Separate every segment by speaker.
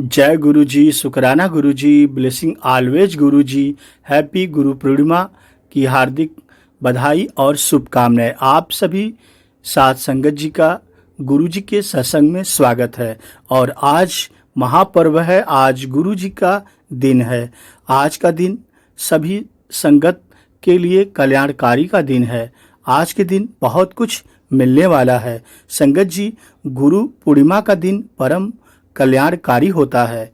Speaker 1: जय गुरु जी, शुक्राना गुरु जी, blessing always गुरु जी। Happy Guru Purnima की हार्दिक बधाई और शुभकामनाएं। आप सभी साथ संगत जी का गुरु जी के सत्संग में स्वागत है। और आज महापर्व है, आज गुरु जी का दिन है। आज का दिन सभी संगत के लिए कल्याणकारी का दिन है। आज के दिन बहुत कुछ मिलने वाला है। संगत जी, गुरु पूर्णिमा का दिन परम कल्याणकारी होता है।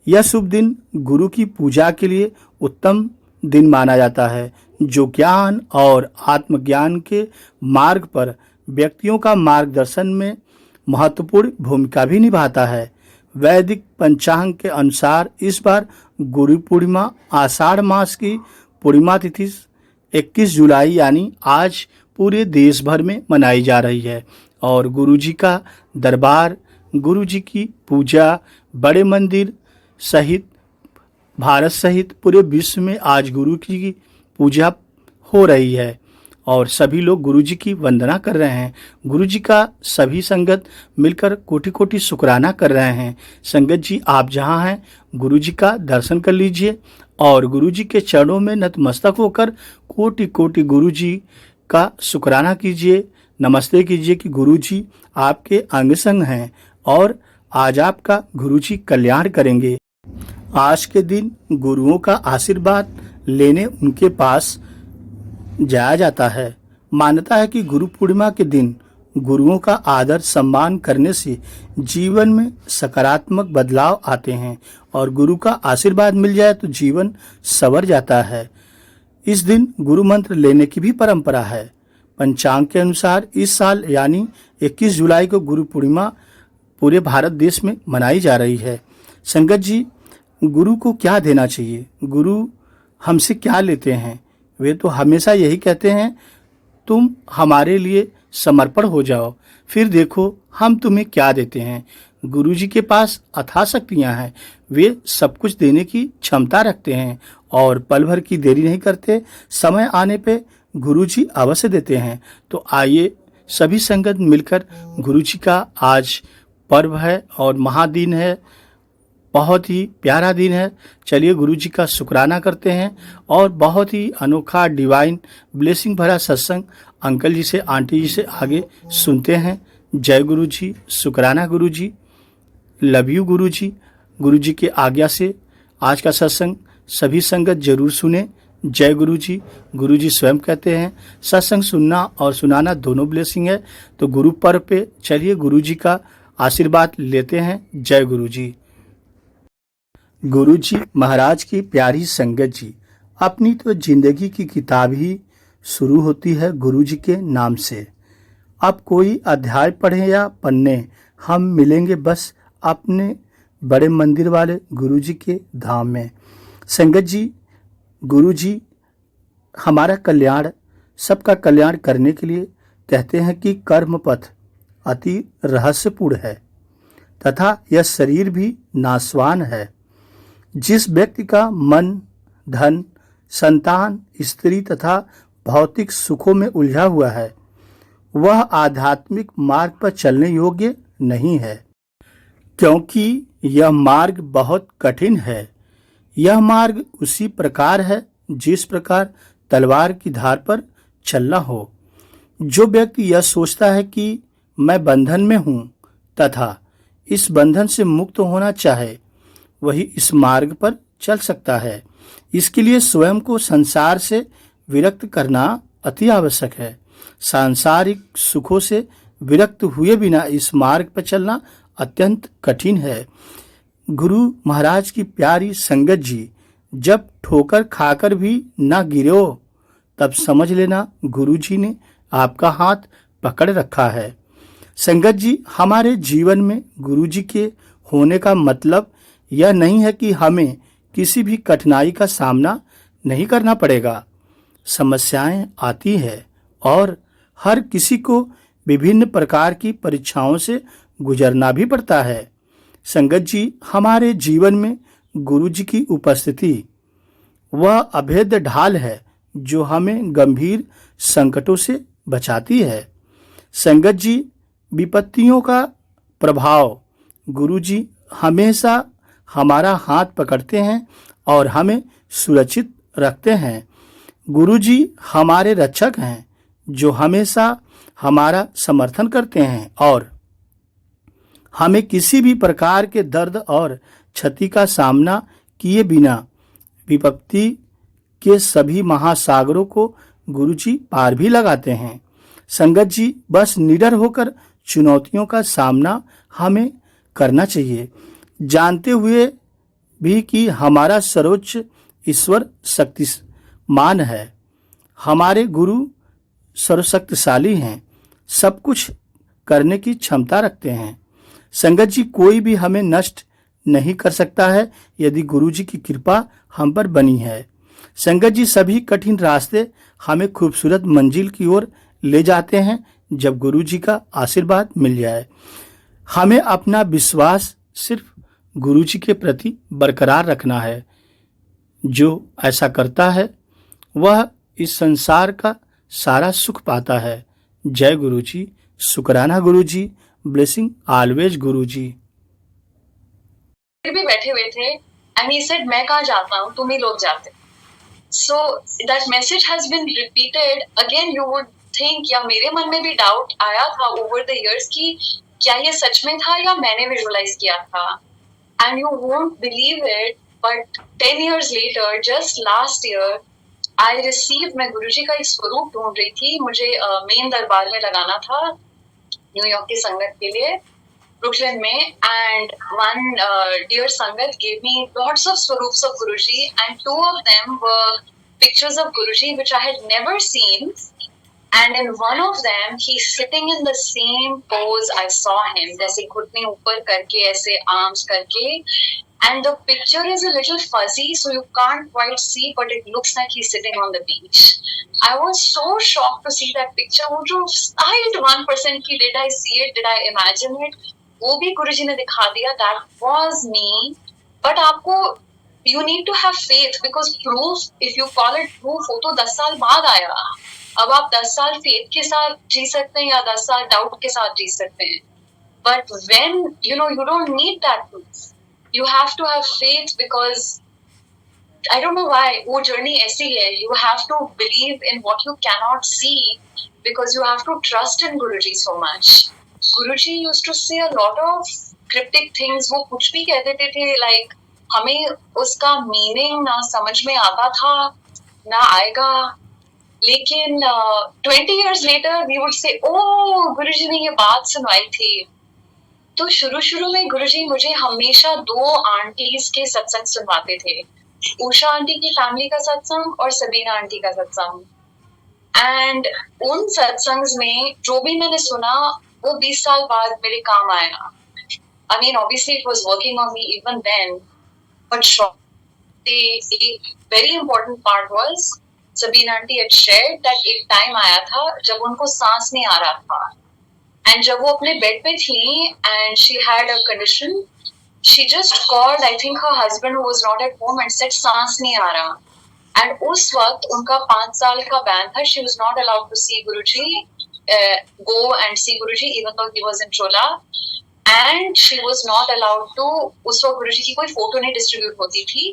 Speaker 1: यह शुभ दिन गुरु की पूजा के लिए उत्तम दिन माना जाता है, जो ज्ञान और आत्मज्ञान के मार्ग पर व्यक्तियों का मार्गदर्शन में महत्वपूर्ण भूमिका भी निभाता है। वैदिक पंचांग के अनुसार इस बार गुरु पूर्णिमा आषाढ़ मास की पूर्णिमा तिथि 21 जुलाई यानी आज पूरे देश भर में मनाई जा रही है। और गुरु जी का दरबार, गुरु जी की पूजा बड़े मंदिर सहित भारत सहित पूरे विश्व में आज गुरु की पूजा हो रही है और सभी लोग गुरु जी की वंदना कर रहे हैं। गुरु जी का सभी संगत मिलकर कोटि कोटि शुक्राना कर रहे हैं। संगत जी, आप जहां हैं गुरु जी का दर्शन कर लीजिए और गुरु जी के चरणों में नतमस्तक होकर कोटि कोटि गुरु जी का शुक्राना कीजिए, नमस्ते कीजिए कि गुरु जी आपके अंग संग हैं और आज आपका गुरु जी कल्याण करेंगे। आज के दिन गुरुओं का आशीर्वाद लेने उनके पास जाया जाता है। मान्यता है कि गुरु पूर्णिमा के दिन गुरुओं का आदर सम्मान करने से जीवन में सकारात्मक बदलाव आते हैं और गुरु का आशीर्वाद मिल जाए तो जीवन संवर जाता है। इस दिन गुरु मंत्र लेने की भी परंपरा है। पंचांग के अनुसार इस साल यानी 21 जुलाई को गुरु पूर्णिमा पूरे भारत देश में मनाई जा रही है। संगत जी, गुरु को क्या देना चाहिए? गुरु हमसे क्या लेते हैं? वे तो हमेशा यही कहते हैं, तुम हमारे लिए समर्पण हो जाओ, फिर देखो हम तुम्हें क्या देते हैं। गुरु जी के पास अथाह शक्तियां हैं, वे सब कुछ देने की क्षमता रखते हैं और पल भर की देरी नहीं करते। समय आने पे गुरु जी अवश्य देते हैं। तो आइए सभी संगत मिलकर गुरु जी का आज पर्व है और महादिन है, बहुत ही प्यारा दिन है। चलिए गुरु जी का शुक्राना करते हैं और बहुत ही अनोखा डिवाइन ब्लेसिंग भरा सत्संग अंकल जी से, आंटी जी से आगे सुनते हैं। जय गुरु जी, शुक्राना गुरु जी, लव यू गुरु जी। गुरु जी के आज्ञा से आज का सत्संग सभी संगत जरूर सुने। जय गुरु जी। गुरु जी स्वयं कहते हैं सत्संग सुनना और सुनाना दोनों ब्लेसिंग है। तो गुरु पर्व पे चलिए गुरु जी का आशीर्वाद लेते हैं। जय गुरु जी। गुरु जी महाराज की प्यारी संगत जी, अपनी तो जिंदगी की किताब ही शुरू होती है गुरु जी के नाम से। अब कोई अध्याय पढ़े या पन्ने, हम मिलेंगे बस अपने बड़े मंदिर वाले गुरु जी के धाम में। संगत जी, गुरु जी हमारा कल्याण, सबका कल्याण करने के लिए कहते हैं कि कर्म पथ अति रहस्यपूर्ण है तथा यह शरीर भी नाशवान है। जिस व्यक्ति का मन, धन, संतान, स्त्री तथा भौतिक सुखों में उलझा हुआ है, वह आध्यात्मिक मार्ग पर चलने योग्य नहीं है, क्योंकि यह मार्ग बहुत कठिन है। यह मार्ग उसी प्रकार है जिस प्रकार तलवार की धार पर चलना हो। जो व्यक्ति यह सोचता है कि मैं बंधन में हूं तथा इस बंधन से मुक्त होना चाहे, वही इस मार्ग पर चल सकता है। इसके लिए स्वयं को संसार से विरक्त करना अति आवश्यक है। सांसारिक सुखों से विरक्त हुए बिना इस मार्ग पर चलना अत्यंत कठिन है। गुरु महाराज की प्यारी संगत जी, जब ठोकर खाकर भी ना गिरे हो, तब समझ लेना गुरु जी ने आपका हाथ पकड़ रखा है। संगत जी, हमारे जीवन में गुरु जी के होने का मतलब यह नहीं है कि हमें किसी भी कठिनाई का सामना नहीं करना पड़ेगा। समस्याएं आती है और हर किसी को विभिन्न प्रकार की परीक्षाओं से गुजरना भी पड़ता है। संगत जी, हमारे जीवन में गुरु जी की उपस्थिति वह अभेद्य ढाल है जो हमें गंभीर संकटों से बचाती है। संगत जी, विपत्तियों का प्रभाव गुरु जी हमेशा हमारा हाथ पकड़ते हैं और हमें सुरक्षित रखते हैं। गुरुजी हमारे रक्षक हैं जो हमेशा हमारा समर्थन करते हैं और हमें किसी भी प्रकार के दर्द और क्षति का सामना किए बिना विपत्ति के सभी महासागरों को गुरुजी पार भी लगाते हैं। संगत जी, बस निडर होकर चुनौतियों का सामना हमें करना चाहिए, जानते हुए भी कि हमारा सर्वोच्च ईश्वर शक्तिमान है। हमारे गुरु सर्वशक्तिशाली हैं, सब कुछ करने की क्षमता रखते हैं। संगत जी, कोई भी हमें नष्ट नहीं कर सकता है यदि गुरु जी की कृपा हम पर बनी है। संगत जी, सभी कठिन रास्ते हमें खूबसूरत मंजिल की ओर ले जाते हैं जब गुरु जी का आशीर्वाद मिल जाए। हमें अपना विश्वास सिर्फ गुरु जी के प्रति बरकरार रखना है। जो ऐसा करता है वह इस संसार का सारा सुख पाता है। जय गुरु जी, शुक्राना गुरु जी, ब्लेसिंग ऑलवेज गुरु जी।
Speaker 2: फिर भी बैठे हुए थे एंड ही सेड मैं कहाँ जाता हूँ, तुम ही लोग जाते। So that message has been repeated again. You would think, या मेरे मन में भी डाउट आया था ओवर द इयर्स कि क्या ये सच में था या मैंने विजुअलाइज किया था। And you won't believe it, but 10 years later, just last year, I received, मैं गुरुजी का एक स्वरूप ढूंढ रही थी, मुझे मेन दरबार में लगाना था न्यूयॉर्क की संगत के लिए, ब्रुकलिन में, and one dear sangat gave me lots of swarups of Guruji, and 2 of them were pictures of Guruji which I had never seen, and in one of them he's sitting in the same pose I saw him, जैसे घुटने ऊपर करके ऐसे arms करके, and the picture is a little fuzzy so you can't quite see, but it looks like he's sitting on the beach. I was so shocked to see that picture. वो जो styled 1% की, did I see it, did I imagine it, वो भी गुरुजी ने दिखा दिया, that was me. But आपको you need to have faith, because proof, if you call it proof, वो तो 10 साल बाद आया। अब आप 10 साल faith के साथ जी सकते हैं या 10 साल doubt के साथ जी सकते हैं। But when you know you don't need that proof, you have to have faith, because I don't know why वो journey ऐसी है। You have to believe in what you cannot see, because you have to trust in Guruji so much. Guruji used to say a lot of cryptic things. वो कुछ भी कह देते थे, like हमें उसका meaning ना समझ में आता था ना आएगा, लेकिन 20 years later we would say, oh, गुरुजी ने ये बात सुनवाई थी। तो शुरू में गुरुजी मुझे हमेशा 2 आंटीज के सत्संग सुनवाते थे, उषा आंटी की फैमिली का सत्संग और सबीना आंटी का सत्संग। एंड उन सत्संग्स में जो भी मैंने सुना वो 20 साल बाद मेरे काम आया। I mean, obviously it was working on me even then, but the very important part was Sabina aunty had shared that एक टाइम आया था जब उनको सांस नहीं आ रहा था, and जब वो अपने बेड पे थी and she had a condition, she just called, I think, her husband who was not at home and said सांस नहीं आ रहा। And उस वक्त उनका 5 साल का बैन था, she was not allowed to see Guruji, go and see Guruji even though he was in Chola, and she was not allowed to, उस वक्त गुरुजी की कोई फोटो नहीं डिस्ट्रीब्यूट होती थी,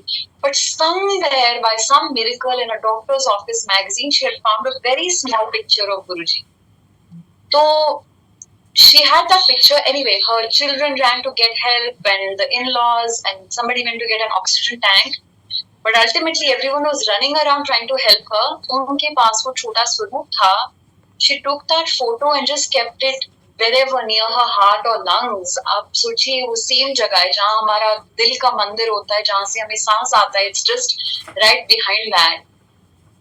Speaker 2: but somewhere by some miracle in a doctor's office magazine she had found a very small picture of Guruji. So she had that picture. Anyway, her children ran to get help and the in-laws, and somebody went to get an oxygen tank, but ultimately everyone was running around trying to help her. उनके पास वो छोटा स्वरूप था. She took that photo and just kept it wherever near her heart or lungs. आप सोचिए वो same जगह है जहाँ हमारा दिल का मंदिर होता है, जहाँ से हमें सांस आता है, it's just right behind that.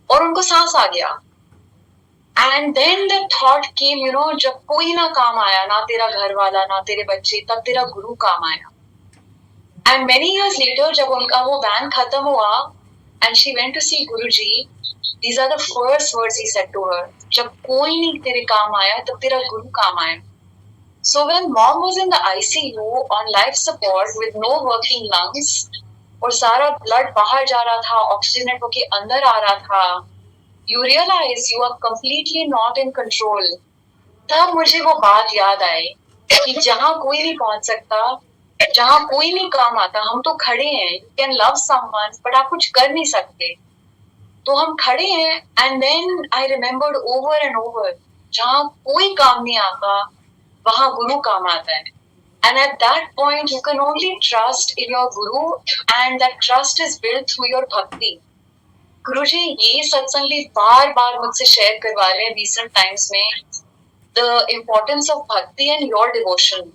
Speaker 2: और उनको सांस आ गया. And then the thought came, you know, जब कोई ना काम आया, ना तेरा घर वाला, ना तेरे बच्चे, तब तेरा गुरु काम आया. And many years later, जब उनका वो बैन खत्म हुआ and she went to see Guruji, these are the first words he said to her. जब कोई नहीं तेरे काम आया, तब तेरा गुरु काम आया. So when mom was in the ICU on life support with no working lungs और सारा blood बाहर जा रहा था, oxygenate होके अंदर आ रहा था, you realize you are completely not in control. तब मुझे वो बात याद आई कि जहाँ कोई नहीं पहुंच सकता, जहाँ कोई नहीं काम आता, हम तो खड़े हैं, you can love someone but आप कुछ कर नहीं सकते, तो हम खड़े हैं। And then I remembered over and over, जहाँ कोई काम नहीं आता वहां गुरु काम आता है। And at that point you can only trust in your guru, and that trust is build through your bhakti. Guruji ये सत्संग भी बार बार मुझसे शेयर करवा रहे हैं रिसेंट टाइम्स में, the importance of bhakti and your devotion.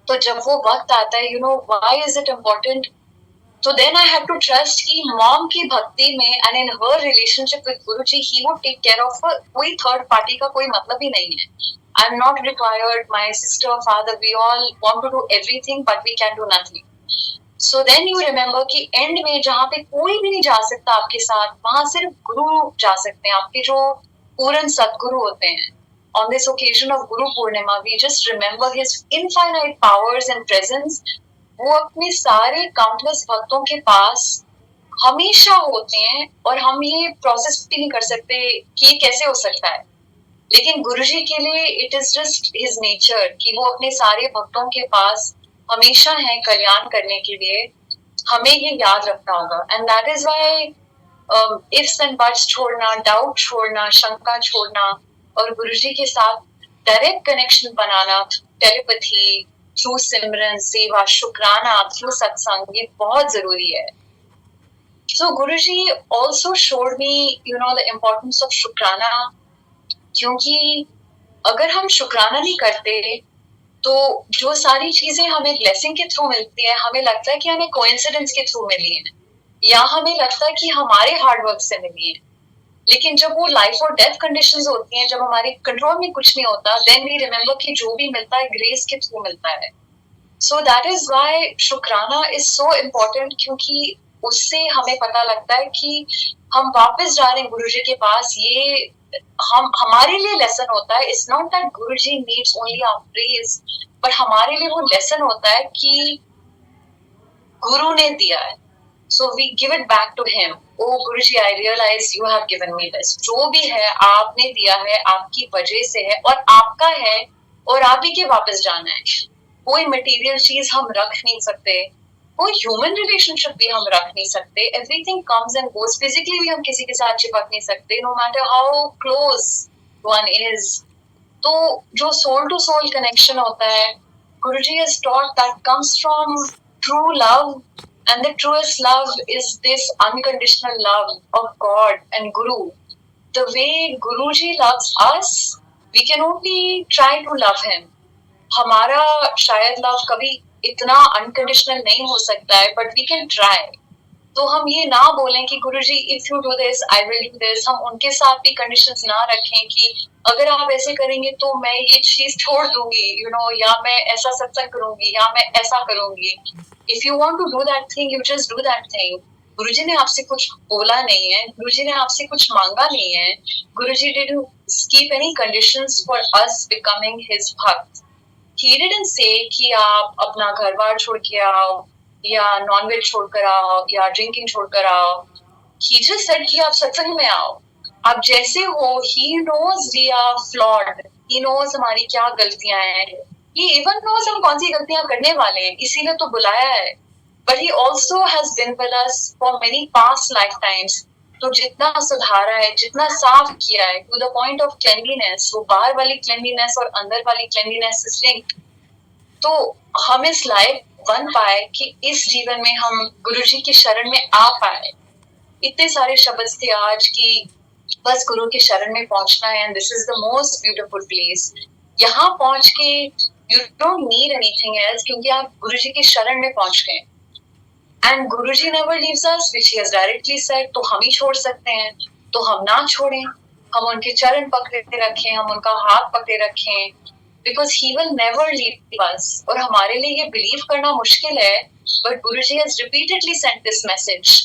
Speaker 2: तो जब वो वक्त आता है, you know why is it important, तो then I have to trust कि मॉम की भक्ति में and in her relationship with Guruji, he would take care of कोई थर्ड पार्टी का कोई मतलब ही नहीं है। I am not required, my sister, father, we all want to do everything but we can do nothing. So then you remember कि end में जहाँ पे कोई भी नहीं जा सकता आपके साथ, वहां सिर्फ गुरु जा सकते हैं, आपके जो पूर्ण सदगुरु होते हैं। On this occasion of Guru Purnima, we just remember his infinite powers and presence. वो अपने सारे काउंटलेस भक्तों के पास हमेशा होते हैं, और हम ये प्रोसेस भी नहीं कर सकते कि ये कैसे हो सकता है, लेकिन गुरुजी के लिए it is just his nature कि वो अपने सारे भक्तों के पास हमेशा है कल्याण करने के लिए। हमें ये याद रखना होगा, and that is why ifs and buts छोड़ना, डाउट छोड़ना, शंका छोड़ना, और गुरुजी के साथ डायरेक्ट कनेक्शन बनाना, telepathy, through simran, seva, shukrana, through सत्संग, ये बहुत जरूरी है। So Guruji also showed me, you know, the importance of शुक्राना, क्योंकि अगर हम शुक्राना नहीं करते तो जो सारी चीजें हमें ब्लेसिंग के थ्रू मिलती है, हमें लगता है कि हमें कोइंसिडेंस के थ्रू मिली है, या हमें लगता है कि हमारे हार्डवर्क से मिली है। लेकिन जब वो लाइफ और डेथ कंडीशंस होती हैं, जब हमारे कंट्रोल में कुछ नहीं होता, देन वी रिमेम्बर कि जो भी मिलता है ग्रेस के थ्रू मिलता है। सो दैट इज व्हाई शुक्राना इज सो इम्पोर्टेंट, क्योंकि उससे हमें पता लगता है कि हम वापस जा रहे हैं गुरुजी के पास। ये हम हमारे लिए लेसन होता है। It's not that Guruji needs only our praise, but हमारे लिए वो लेसन होता है कि गुरु ने दिया है, so we give it back to him. O Guruji, I realise you have given me this, जो भी है आपने दिया है, आपकी वजह से है और आपका है, और आप ही के वापस जाना है। कोई मटेरियल चीज हम रख नहीं सकते, कोई ह्यूमन रिलेशनशिप भी हम रख नहीं सकते। Everything comes and goes. Physically भी हम किसी के साथ चिपक नहीं सकते, no matter how close one is. तो जो सोल टू सोल कनेक्शन होता है, Guruji has taught that comes from true love, and the truest love is this unconditional love of God and Guru. The way Guruji loves us, we can only try to love him. हमारा शायद love कभी इतना unconditional नहीं हो सकता है, but we can try. तो हम ये ना बोलें कि Guruji if you do this I will do this. हम उनके साथ भी कंडीशंस ना रखें कि अगर आप ऐसे करेंगे तो मैं ये चीज छोड़ दूंगी, यू नो, या मैं ऐसा सत्संग करूंगी, या मैं ऐसा करूंगी। If you want to do that thing, you just do that thing. Guruji ने आपसे कुछ बोला नहीं है, गुरुजी ने आपसे कुछ मांगा नहीं है। Guruji didn't keep any conditions for us becoming his bhakt. He didn't say कि आप अपना घर बार छोड़ के आओ, या नॉनवेज छोड़कर आओ, या ड्रिंकिंग छोड़कर आओ। He just said कि आप सत्संग में आओ, आप जैसे हो। He knows we are flawed. He knows हमारी क्या गलतियां हैं। He even knows हम कौन सी गलतियां करने वाले हैं, इसीलिए तो बुलाया है। But he also has been with us for many past lifetimes. तो जितना सुधारा है, जितना साफ किया है, टू द पॉइंट ऑफ क्लेanliness, वो बाहर वाली क्लेanliness और अंदर वाली क्लेanliness is linked। तो हम इस लायक बन पाए कि इस जीवन में हम गुरुजी की शरण में आ पाए। इतने सारे शब्द थे आज की बस गुरु की शरण में पहुंचना है, and this is the most beautiful place. यहाँ पहुंच के you don't need anything else, क्योंकि आप गुरुजी की शरण में पहुंच गए। And Guruji never leaves us, which he has directly said. तो हम ही छोड़ सकते हैं, तो हम ना छोड़ें, हम उनके चरण पकड़े रखें, हम उनका हाथ पकड़े रखें, because he will never leave us. और हमारे लिए ये बिलीव करना मुश्किल है, but Guruji has repeatedly sent this message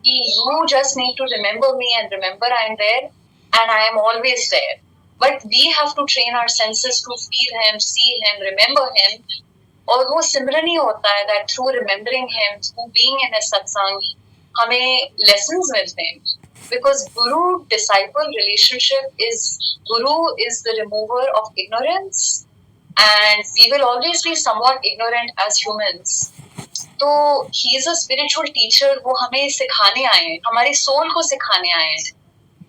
Speaker 2: कि you just need to remember me, and remember I am there and I am always there. But we have to train our senses to feel him, see him, remember him. और वो सिमरन ही होता है that through remembering him, through being in a satsang, हमें lessons मिलते हैं। Because guru-disciple relationship is, guru is the remover of ignorance, and we will always be somewhat ignorant as humans. तो he is a spiritual teacher, वो हमें सिखाने आए हैं, हमारे सोल को सिखाने आए हैं,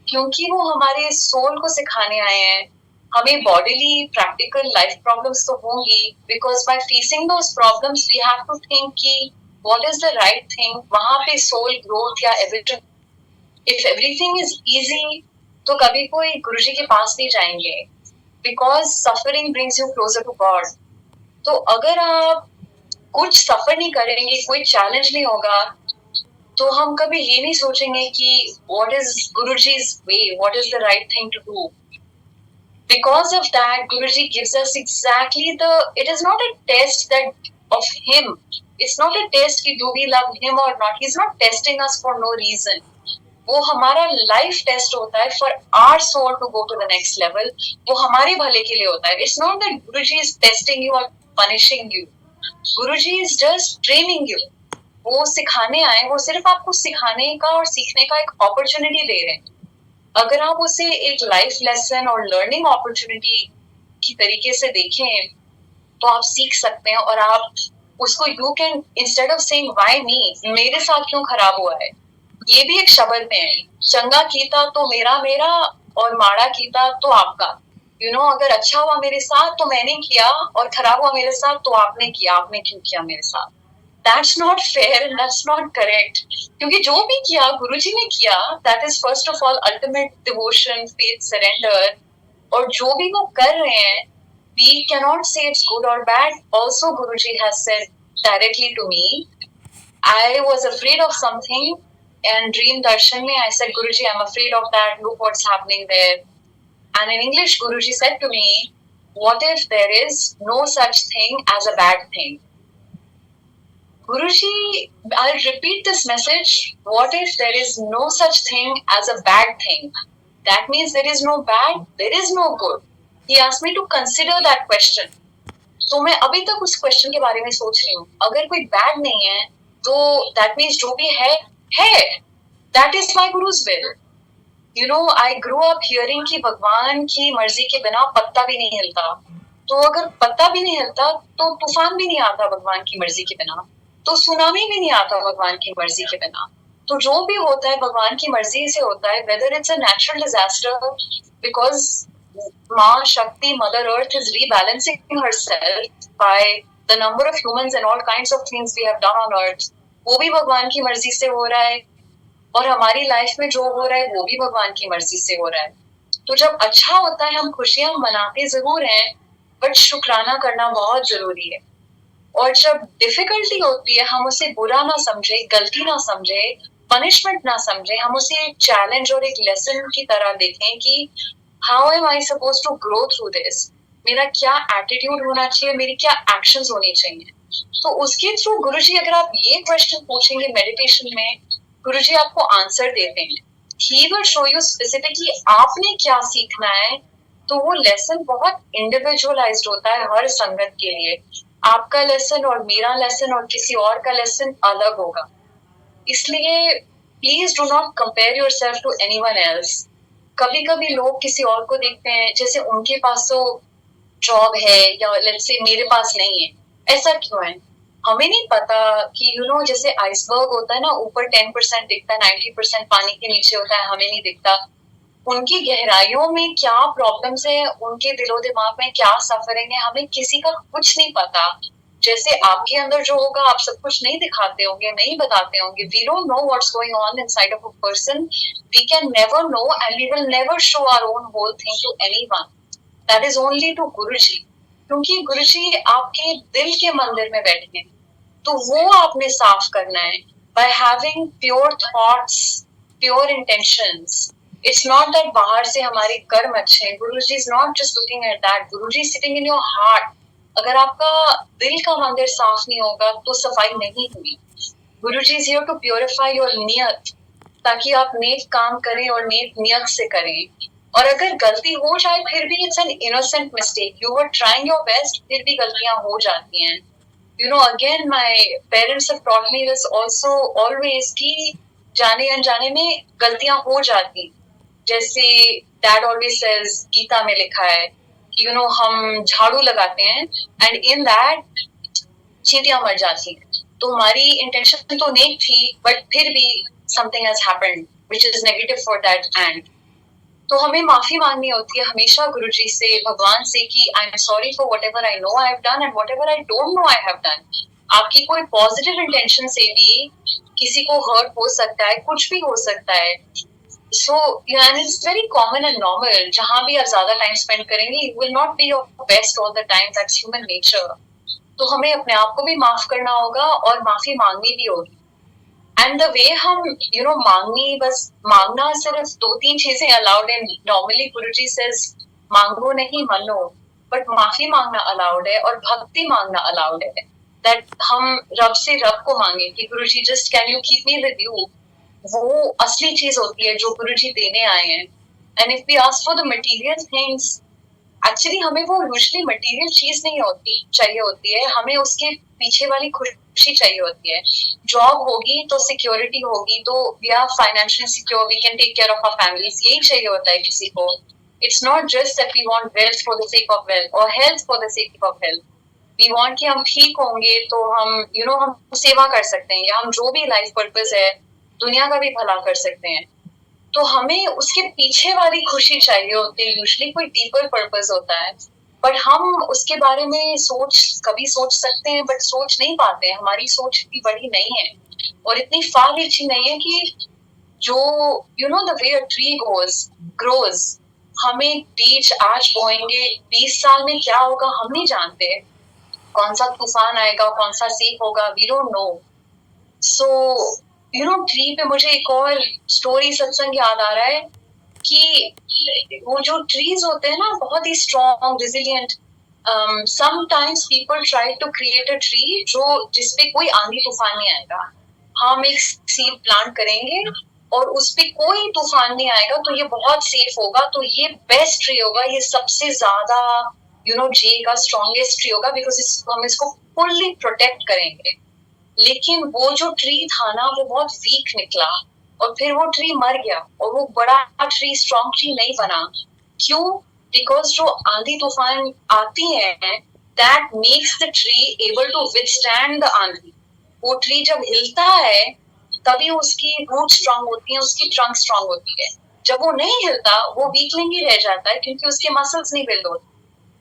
Speaker 2: क्योंकि वो हमारे सोल को सिखाने आए हैं। हमें बॉडीली प्रैक्टिकल लाइफ प्रॉब्लम्स तो होंगी, because by facing those problems we have to think कि what is the right thing, वहां पे सोल ग्रोथ या everything. If everything is easy तो कभी कोई गुरुजी के पास नहीं जाएंगे, because suffering brings you closer to God. तो अगर आप कुछ सफर नहीं करेंगे, कोई चैलेंज नहीं होगा, तो हम कभी ये नहीं सोचेंगे कि what is Guruji's way, what is the right thing to do. Because of that, Guruji gives us exactly it is not a test that of him. It's not a test कि do we love him or not. He's not testing us for no reason. वो हमारा life test होता है for our soul to go to the next level. वो हमारे भले के लिए होता है. It's not that Guruji is testing you or punishing you. Guruji is just training you. वो सिखाने आए, वो सिर्फ आपको सिखाने का और सीखने का एक अपॉर्चुनिटी दे रहे हैं। अगर आप उसे एक लाइफ लेसन और लर्निंग अपॉर्चुनिटी की तरीके से देखें तो आप सीख सकते हैं, और आप उसको you can instead of saying why मी, मेरे साथ क्यों खराब हुआ है, ये भी एक शब्द में है। चंगा कीता तो मेरा मेरा और माड़ा कीता तो आपका। अगर अच्छा हुआ मेरे साथ तो मैंने किया, और खराब हुआ मेरे साथ तो आपने किया। आपने क्यों किया मेरे साथ? That's not fair and that's not correct. क्योंकि जो भी किया गुरुजी ने किया, that is first of all ultimate devotion, faith, surrender. और जो भी वो कर रहे हैं, we cannot say it's good or bad. Also, Guruji has said directly to me, I was afraid of something, and Dream Darshan mein I said, Guruji, I'm afraid of that. Look what's happening there. And in English, Guruji said to me, what if there is no such thing as a bad thing? Guruji, I'll repeat this message. What if there is no such thing as a bad thing? That means there is no bad, there is no good. He asked me to consider that question. तो मैं अभी तक उस question के बारे में सोच रही हूँ। अगर कोई बैड नहीं है तो दैट मीन्स जो भी है that is my guru's will. I grow up hearing कि भगवान की मर्जी के बिना पत्ता भी नहीं हिलता। तो अगर पत्ता भी नहीं हिलता तो तूफान भी नहीं आता भगवान की मर्जी के बिना, तो सुनामी भी नहीं आता भगवान की मर्जी के बिना। तो जो भी होता है भगवान की मर्जी से होता है, whether it's a natural disaster, because माँ शक्ति, mother earth is rebalancing herself by the number of humans and all kinds of things we have done on earth, वो भी भगवान की मर्जी से हो रहा है, और हमारी लाइफ में जो हो रहा है वो भी भगवान की मर्जी से हो रहा है। तो जब अच्छा होता है हम खुशियां मनाते जरूर हैं, बट शुक्राना करना बहुत जरूरी है। और जब डिफिकल्टी होती है हम उसे बुरा ना समझे, गलती ना समझे, पनिशमेंट ना समझे, हम उसे एक चैलेंज और एक लेसन की तरह देखें कि how am I suppose to grow through this, मेरा क्या एटीट्यूड होना चाहिए, मेरी क्या एक्शंस होनी चाहिए। तो उसके थ्रू गुरुजी, अगर आप ये क्वेश्चन पूछेंगे मेडिटेशन में, गुरुजी आपको आंसर देते हैं। He will show you specifically आपने क्या सीखना है। तो वो लेसन बहुत इंडिविजुअलाइज्ड होता है हर संगत के लिए। आपका लेसन और मेरा लेसन और किसी और का लेसन अलग होगा। इसलिए please do not compare yourself to anyone else. कभी कभी लोग किसी और को देखते हैं जैसे उनके पास तो जॉब है, या लेट्स से मेरे पास नहीं है, ऐसा क्यों है? हमें नहीं पता कि जैसे आइसबर्ग होता है ना, ऊपर 10% दिखता है, 90% पानी के नीचे होता है, हमें नहीं दिखता। उनकी गहराइयों में क्या प्रॉब्लम्स है, उनके दिलो दिमाग में क्या सफरिंग है, हमें किसी का कुछ नहीं पता। जैसे आपके अंदर जो होगा आप सब कुछ नहीं दिखाते होंगे, नहीं बताते होंगे। We don't know what's going on inside of a person. We can never know and we will never show our own whole thing to anyone. That is only to Guruji, क्योंकि गुरुजी आपके दिल के मंदिर में बैठे हैं। तो वो आपने साफ करना है by having pure thoughts, pure intentions. It's not that बाहर से हमारे कर्म अच्छे हैं। Guruji is not just looking at that. Guruji is sitting in your heart. अगर आपका दिल का मंदिर साफ नहीं होगा तो सफाई नहीं हुई। Guruji is here to purify your नियत, ताकि आप नेक काम करें और नेक नियत से करें। और अगर गलती हो जाए फिर भी it's an innocent mistake. You were trying your best, फिर भी गलतियां हो जाती हैं। Again, my parents have taught me this also always कि जाने अनजाने में गलतियां हो जाती। जैसे डैड ऑलवेज सेज, गीता में लिखा है हम झाड़ू लगाते हैं एंड इन दैट चींटियां मर जाती हैं। तो हमारी इंटेंशन तो नेक थी, बट फिर भी something has happened which is negative for that and. तो हमें माफी मांगनी होती है हमेशा गुरुजी से, भगवान से, कि I am sorry for what ever I know I have done and what ever I don't know I have done. आपकी कोई पॉजिटिव इंटेंशन से भी किसी को हर्ट हो सकता है, कुछ भी हो सकता है। So and it's very common and normal. जहां भी आप ज्यादा टाइम स्पेंड करेंगे, you will not be your best all the time, that's human nature. तो हमें अपने आप को भी माफ करना होगा और माफी मांगनी भी होगी। एंड द वे हम मांगनी, बस मांगना, सिर्फ 2-3 चीजें अलाउड है नॉर्मली। गुरुजी सेज मांगो नहीं मनो, बट माफी मांगना अलाउड है और भक्ति मांगना अलाउड है। दैट हम रब से रब को मांगे कि Guruji just can you keep me with you. वो असली चीज होती है जो गुरुजी देने आए हैं। And if we ask for the material things, actually हमें वो यूजुअली मटेरियल चीज नहीं चाहिए होती है, हमें उसके पीछे वाली खुशी चाहिए होती है। जॉब होगी तो सिक्योरिटी होगी, तो we are financially secure, we can take care of our families, यही चाहिए होता है किसी को। It's not just that we want wealth for the sake of wealth और health for the sake of health. We want कि हम ठीक होंगे तो हम हम सेवा कर सकते हैं, या हम जो भी लाइफ पर्पस है दुनिया का भी भला कर सकते हैं। तो हमें उसके पीछे वाली खुशी चाहिए होती है, यूजुअली कोई डीपर पर्पस होता है, बट हम उसके बारे में कभी सोच सकते हैं, बट सोच नहीं पाते हैं। हमारी सोच इतनी बड़ी नहीं है और इतनी फार रीचिंग नहीं है कि जो the way a tree grows, हम एक बीज आज बोएंगे, 20 साल में क्या होगा हम नहीं जानते। कौन सा तूफान आएगा, कौन सा सीख होगा, we don't know. So tree पे मुझे एक और स्टोरी सत्संग याद आ रहा है कि वो जो ट्रीज होते हैं ना, बहुत ही strong, resilient. Sometimes people try to create a tree जिसपे कोई आंधी तूफान नहीं आएगा। हम एक सीड प्लांट करेंगे और उसपे कोई तूफान नहीं आएगा, तो ये बहुत सेफ होगा, तो ये बेस्ट ट्री होगा, ये सबसे ज्यादा जिएगा, स्ट्रॉन्गेस्ट ट्री होगा, बिकॉज हम इसको फुल्ली प्रोटेक्ट करेंगे। लेकिन वो जो ट्री था ना, वो बहुत वीक निकला और फिर वो ट्री मर गया और वो बड़ा ट्री, स्ट्रॉन्ग ट्री नहीं बना। क्यों? बिकॉज जो आंधी तूफान आती है, that makes the tree able to withstand the aandhi. वो ट्री जब हिलता है तभी उसकी रूट स्ट्रांग होती है, उसकी ट्रंक स्ट्रांग होती है। जब वो नहीं हिलता, वो वीकलिंग ही रह जाता है, क्योंकि उसके मसल्स नहीं बिल्ड होते।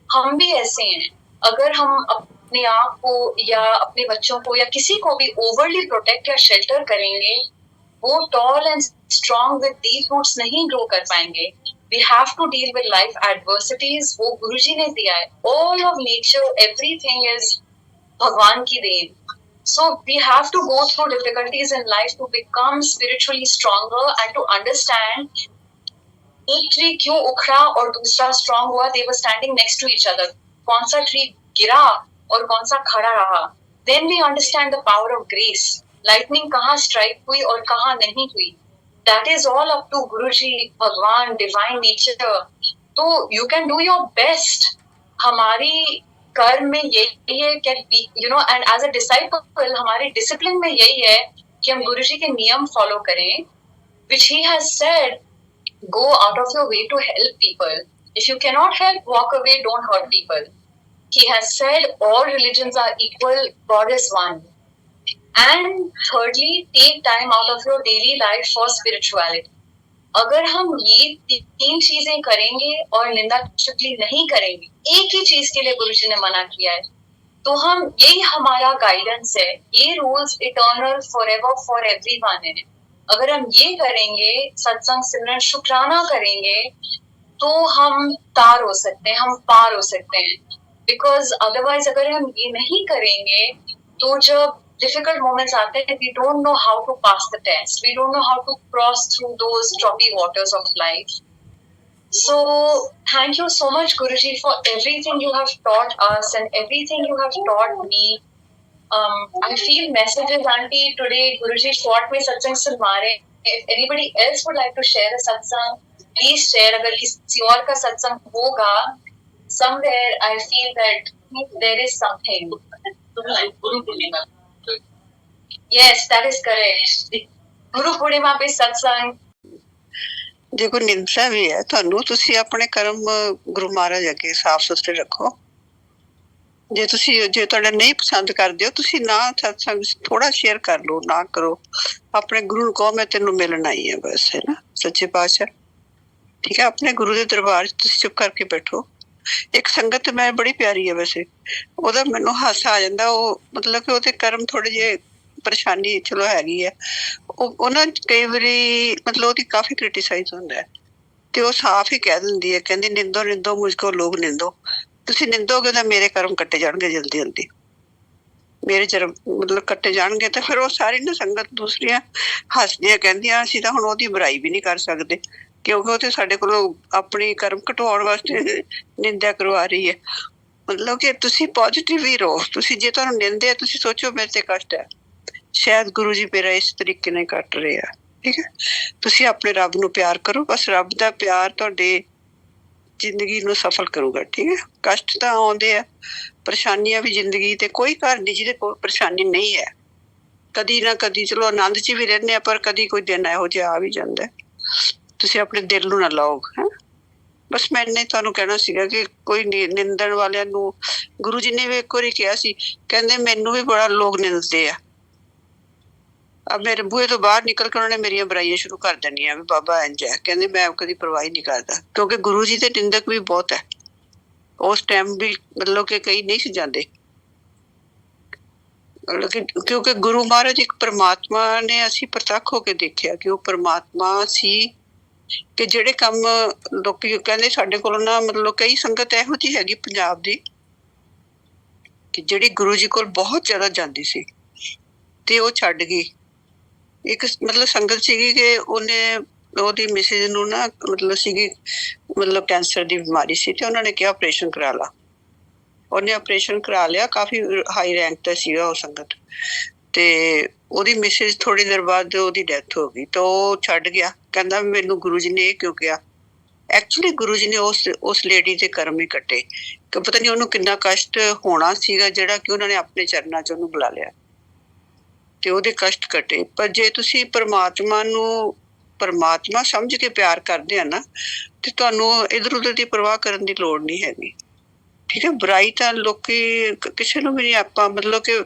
Speaker 2: हम भी ऐसे हैं। अगर हम अपने आप को या अपने बच्चों को या किसी को भी ओवरली प्रोटेक्ट या शेल्टर करेंगे, वो tall and strong with deep roots नहीं ग्रो कर पाएंगे। We have to deal with life adversities, वो गुरुजी ने दिया है। All of nature, everything is भगवान की देन। So we have to go through difficulties in life to become spiritually stronger and to understand एक ट्री क्यों उखड़ा और दूसरा स्ट्रॉन्ग हुआ। They were standing next to each other. कौन सा ट्री गिरा और कौन सा खड़ा रहा। Then we understand the power of grace. Lightning कहाँ स्ट्राइक हुई और कहाँ नहीं हुई, that is all up to Guruji, भगवान, डिवाइन नेचर। तो you can do your best. हमारी कर्म में यही है कि एंड एज अ डिसाइपल हमारे डिसिप्लिन में यही है कि हम गुरुजी के नियम फॉलो करें, which he has said, go out of your way to help people. If you cannot help, walk away, don't hurt people. He has said all religions are equal, God is one. And thirdly, take time out of your daily life for spirituality. अगर हम ये 3 चीजें करेंगे और निंदा चुगली नहीं करेंगे, एक ही चीज के लिए गुरुजी ने मना किया है, तो हम यही हमारा गाइडेंस है। ये rules eternal, forever, for everyone है। अगर हम ये करेंगे, सत्संग, सिमरन, शुक्राना करेंगे, तो हम तार हो सकते हैं, हम पार हो सकते हैं। बिकॉज अदरवाइज अगर हम ये नहीं करेंगे, तो जब डिफिकल्ट मोमेंट्स आते हैं, we don't know how to pass the test, we don't know how to cross through those choppy waters of life. So thank you so much, Guruji, for everything you have taught us and everything you have taught me. I feel messages, Auntie, today Guruji taught me satsang sunware. If anybody else would like to share a satsang, please share. अगर किसी और का सत्संग होगा, somewhere I feel that there is something. Yes, that is correct. Guru Purnima पे सत्संग.
Speaker 3: ਜੇ ਕੋਈ ਨਿੰਦਦਾ ਵੀ ਹੈ ਤੁਹਾਨੂੰ, ਤੁਸੀਂ ਆਪਣੇ ਕਰਮ ਗੁਰੂ ਮਹਾਰਾਜ ਅੱਗੇ ਸਾਫ਼ ਸੁਥਰੇ ਰੱਖੋ। ਜੇ ਤੁਹਾਡਾ ਨਹੀਂ ਪਸੰਦ ਕਰਦੇ ਹੋ, ਤੁਸੀਂ ਨਾ ਸਤਸੰਗ ਥੋੜਾ ਸ਼ੇਅਰ ਕਰ ਲਓ, ਨਾ ਕਰੋ। ਆਪਣੇ ਗੁਰੂ ਨੂੰ ਕਹੋ ਮੈਂ ਤੈਨੂੰ ਮਿਲਣ ਆਈ ਹਾਂ ਬਸ, ਹੈ ਨਾ ਸੱਚੇ ਪਾਤਸ਼ਾਹ। ਠੀਕ ਹੈ, ਆਪਣੇ ਗੁਰੂ ਦੇ ਦਰਬਾਰ 'ਚ ਤੁਸੀਂ ਚੁੱਪ ਕਰਕੇ ਬੈਠੋ। ਇੱਕ ਸੰਗਤ ਮੈਂ ਬੜੀ ਪਿਆਰੀ ਹੈ ਵੈਸੇ, ਉਹਦਾ ਮੈਨੂੰ ਹਾਸਾ ਆ ਜਾਂਦਾ। ਉਹ ਮਤਲਬ ਕਿ ਉਹਦੇ ਕਰਮ ਥੋੜੇ ਜਿਹੇ ਪਰੇਸ਼ਾਨੀ ਚਲੋ ਹੈਗੀ ਹੈ। ਉਹਨਾਂ ਕਈ ਵਾਰੀ ਮਤਲਬ ਉਹਦੀ ਕਾਫੀ ਕ੍ਰਿਟੀਸਾਈਜ਼ ਹੁੰਦਾ ਹੈ, ਤੇ ਉਹ ਸਾਫ਼ ਹੀ ਕਹਿ ਦਿੰਦੀ ਹੈ, ਕਹਿੰਦੀ ਨਿੰਦੋ ਨਿੰਦੋ ਮੁਝਕੋ ਲੋਕ ਨਿੰਦੋ। ਤੁਸੀਂ ਨਿੰਦੋਗੇ ਤਾਂ ਮੇਰੇ ਕਰਮ ਕੱਟੇ ਜਾਣਗੇ ਜਲਦੀ ਜਲਦੀ, ਮੇਰੇ ਜਰਮ ਮਤਲਬ ਕੱਟੇ ਜਾਣਗੇ। ਤੇ ਫਿਰ ਉਹ ਸਾਰੀ ਨਾ ਸੰਗਤ ਦੂਸਰੀਆਂ ਹੱਸਦੀਆਂ, ਕਹਿੰਦੀਆਂ ਅਸੀਂ ਤਾਂ ਹੁਣ ਉਹਦੀ ਬੁਰਾਈ ਵੀ ਨਹੀਂ ਕਰ ਸਕਦੇ, ਕਿਉਂਕਿ ਉਹ ਤੇ ਸਾਡੇ ਕੋਲੋਂ ਆਪਣੀ ਕਰਮ ਘਟਾਉਣ ਵਾਸਤੇ ਨਿੰਦਿਆ ਕਰਵਾ ਰਹੀ ਹੈ। ਮਤਲਬ ਕਿ ਤੁਸੀਂ ਪੋਜ਼ਿਟਿਵ ਹੀ ਰਹੋ। ਤੁਸੀਂ ਜੇ ਤੁਹਾਨੂੰ ਨਿੰਦੇ ਆ, ਤੁਸੀਂ ਸੋਚੋ ਮੇਰੇ ਤੇ ਕਸ਼ਟ ਹੈ, ਸ਼ਾਇਦ ਗੁਰੂ ਜੀ ਮੇਰਾ ਇਸ ਤਰੀਕੇ ਨਾਲ ਕੱਟ ਰਹੇ ਆ। ਠੀਕ ਹੈ, ਤੁਸੀਂ ਆਪਣੇ ਰੱਬ ਨੂੰ ਪਿਆਰ ਕਰੋ, ਬਸ ਰੱਬ ਦਾ ਪਿਆਰ ਤੁਹਾਡੇ ਜ਼ਿੰਦਗੀ ਨੂੰ ਸਫਲ ਕਰੂਗਾ। ਠੀਕ ਹੈ, ਕਸ਼ਟ ਤਾਂ ਆਉਂਦੇ ਆ, ਪਰੇਸ਼ਾਨੀਆਂ ਵੀ ਜ਼ਿੰਦਗੀ, ਤੇ ਕੋਈ ਘਰ ਨਹੀਂ ਜਿਹਦੇ ਕੋਲ ਪਰੇਸ਼ਾਨੀ ਨਹੀਂ ਹੈ। ਕਦੀ ਨਾ ਕਦੀ ਚਲੋ ਆਨੰਦ 'ਚ ਵੀ ਰਹਿੰਦੇ ਆ, ਪਰ ਕਦੀ ਕੋਈ ਦਿਨ ਇਹੋ ਜਿਹਾ ਆ ਵੀ ਜਾਂਦਾ। ਤੁਸੀਂ ਆਪਣੇ ਦਿਲ ਨੂੰ ਨਾ ਲਾਓ। ਹੈ ਬਸ ਮੈਂ ਇੰਨੇ ਤੁਹਾਨੂੰ ਕਹਿਣਾ ਸੀਗਾ ਕਿ ਕੋਈ ਨਿੰਦਣ ਵਾਲਿਆਂ ਨੂੰ, ਗੁਰੂ ਜੀ ਨੇ ਵੀ ਇੱਕ ਵਾਰੀ ਕਿਹਾ ਸੀ, ਕਹਿੰਦੇ ਮੈਨੂੰ ਵੀ ਬੜਾ ਲੋਕ ਨਿੰਦਦੇ ਆ, ਮੇਰੇ ਬੂਹੇ ਤੋਂ ਬਾਹਰ ਨਿਕਲ ਕੇ ਉਹਨਾਂ ਨੇ ਮੇਰੀਆਂ ਬੁਰਾਈਆਂ ਸ਼ੁਰੂ ਕਰ ਦੇਣੀਆਂ ਵੀ ਬਾਬਾ ਇੰਝ ਹੈ। ਕਹਿੰਦੇ ਮੈਂ ਕਦੀ ਪਰਵਾਹ ਨਹੀਂ ਕਰਦਾ, ਕਿਉਂਕਿ ਗੁਰੂ ਜੀ ਦੇ ਨਿੰਦਕ ਵੀ ਬਹੁਤ ਹੈ ਉਸ ਟਾਈਮ ਵੀ, ਮਤਲਬ ਕਿ ਕਈ ਨਹੀਂ ਸੀ ਜਾਂਦੇ। ਕਿਉਂਕਿ ਗੁਰੂ ਮਹਾਰਾਜ ਇੱਕ ਪਰਮਾਤਮਾ ਨੇ, ਅਸੀਂ ਪ੍ਰਤੱਖ ਹੋ ਕੇ ਦੇਖਿਆ ਕਿ ਉਹ ਪਰਮਾਤਮਾ ਸੀ। ਕਿ ਜਿਹੜੇ ਕੰਮ ਲੋਕੀ ਕਹਿੰਦੇ ਸਾਡੇ ਕੋਲ ਨਾ, ਮਤਲਬ ਕਈ ਸੰਗਤ ਇਹੋ ਜਿਹੀ ਹੈਗੀ ਪੰਜਾਬ ਦੀ ਕਿ ਜਿਹੜੀ ਗੁਰੂ ਜੀ ਕੋਲ ਬਹੁਤ ਜ਼ਿਆਦਾ ਜਾਂਦੀ ਸੀ ਤੇ ਉਹ ਛੱਡ ਗਈ। ਇੱਕ ਮਤਲਬ ਸੰਗਤ ਸੀਗੀ ਕਿ ਉਹਦੀ ਮਿਸਿਸ ਨੂੰ ਨਾ ਮਤਲਬ ਸੀਗੀ, ਮਤਲਬ ਕੈਂਸਰ ਦੀ ਬਿਮਾਰੀ ਸੀ, ਤੇ ਉਹਨਾਂ ਨੇ ਕਿਹਾ ਆਪਰੇਸ਼ਨ ਕਰਾ ਲਾ। ਉਹਨੇ ਆਪਰੇਸ਼ਨ ਕਰਾ ਲਿਆ, ਕਾਫੀ ਹਾਈ ਰੈਂਕ ਤੇ ਸੀਗਾ ਉਹ ਸੰਗਤ, ਤੇ ਉਹਦੀ ਮਿਸਿਸ ਥੋੜੀ ਦੇਰ ਬਾਅਦ ਉਹਦੀ ਡੈਥ ਹੋ ਗਈ, ਤਾਂ ਉਹ ਛੱਡ ਗਿਆ। ਕਹਿੰਦਾ ਮੈਨੂੰ ਗੁਰੂ ਜੀ ਨੇ ਇਹ ਕਿਉਂ ਕਿਹਾ? ਐਕਚੁਅਲੀ ਗੁਰੂ ਜੀ ਨੇ ਉਸ ਲੇਡੀ ਦੇ ਕਰਮ ਹੀ ਕੱਟੇ, ਕਿ ਪਤਾ ਨਹੀਂ ਉਹਨੂੰ ਕਿੰਨਾ ਕਸ਼ਟ ਹੋਣਾ ਸੀਗਾ, ਜਿਹੜਾ ਕਿ ਉਹਨਾਂ ਨੇ ਆਪਣੇ ਚਰਨਾਂ 'ਚ ਉਹਨੂੰ ਬੁਲਾ ਲਿਆ ਤੇ ਉਹਦੇ ਕਸ਼ਟ ਕੱਟੇ। ਪਰ ਜੇ ਤੁਸੀਂ ਪਰਮਾਤਮਾ ਸਮਝ ਕੇ ਪਿਆਰ ਕਰਦੇ ਆ ਨਾ, ਤੇ ਤੁਹਾਨੂੰ ਇਧਰ ਉਧਰ ਦੀ ਪਰਵਾਹ ਕਰਨ ਦੀ ਲੋੜ ਨਹੀਂ ਹੈਗੀ। ਠੀਕ ਹੈ, ਬੁਰਾਈ ਤਾਂ ਲੋਕੀ ਕਿਸੇ ਨੂੰ ਵੀ ਨਹੀਂ। ਆਪਾਂ ਮਤਲਬ ਕਿ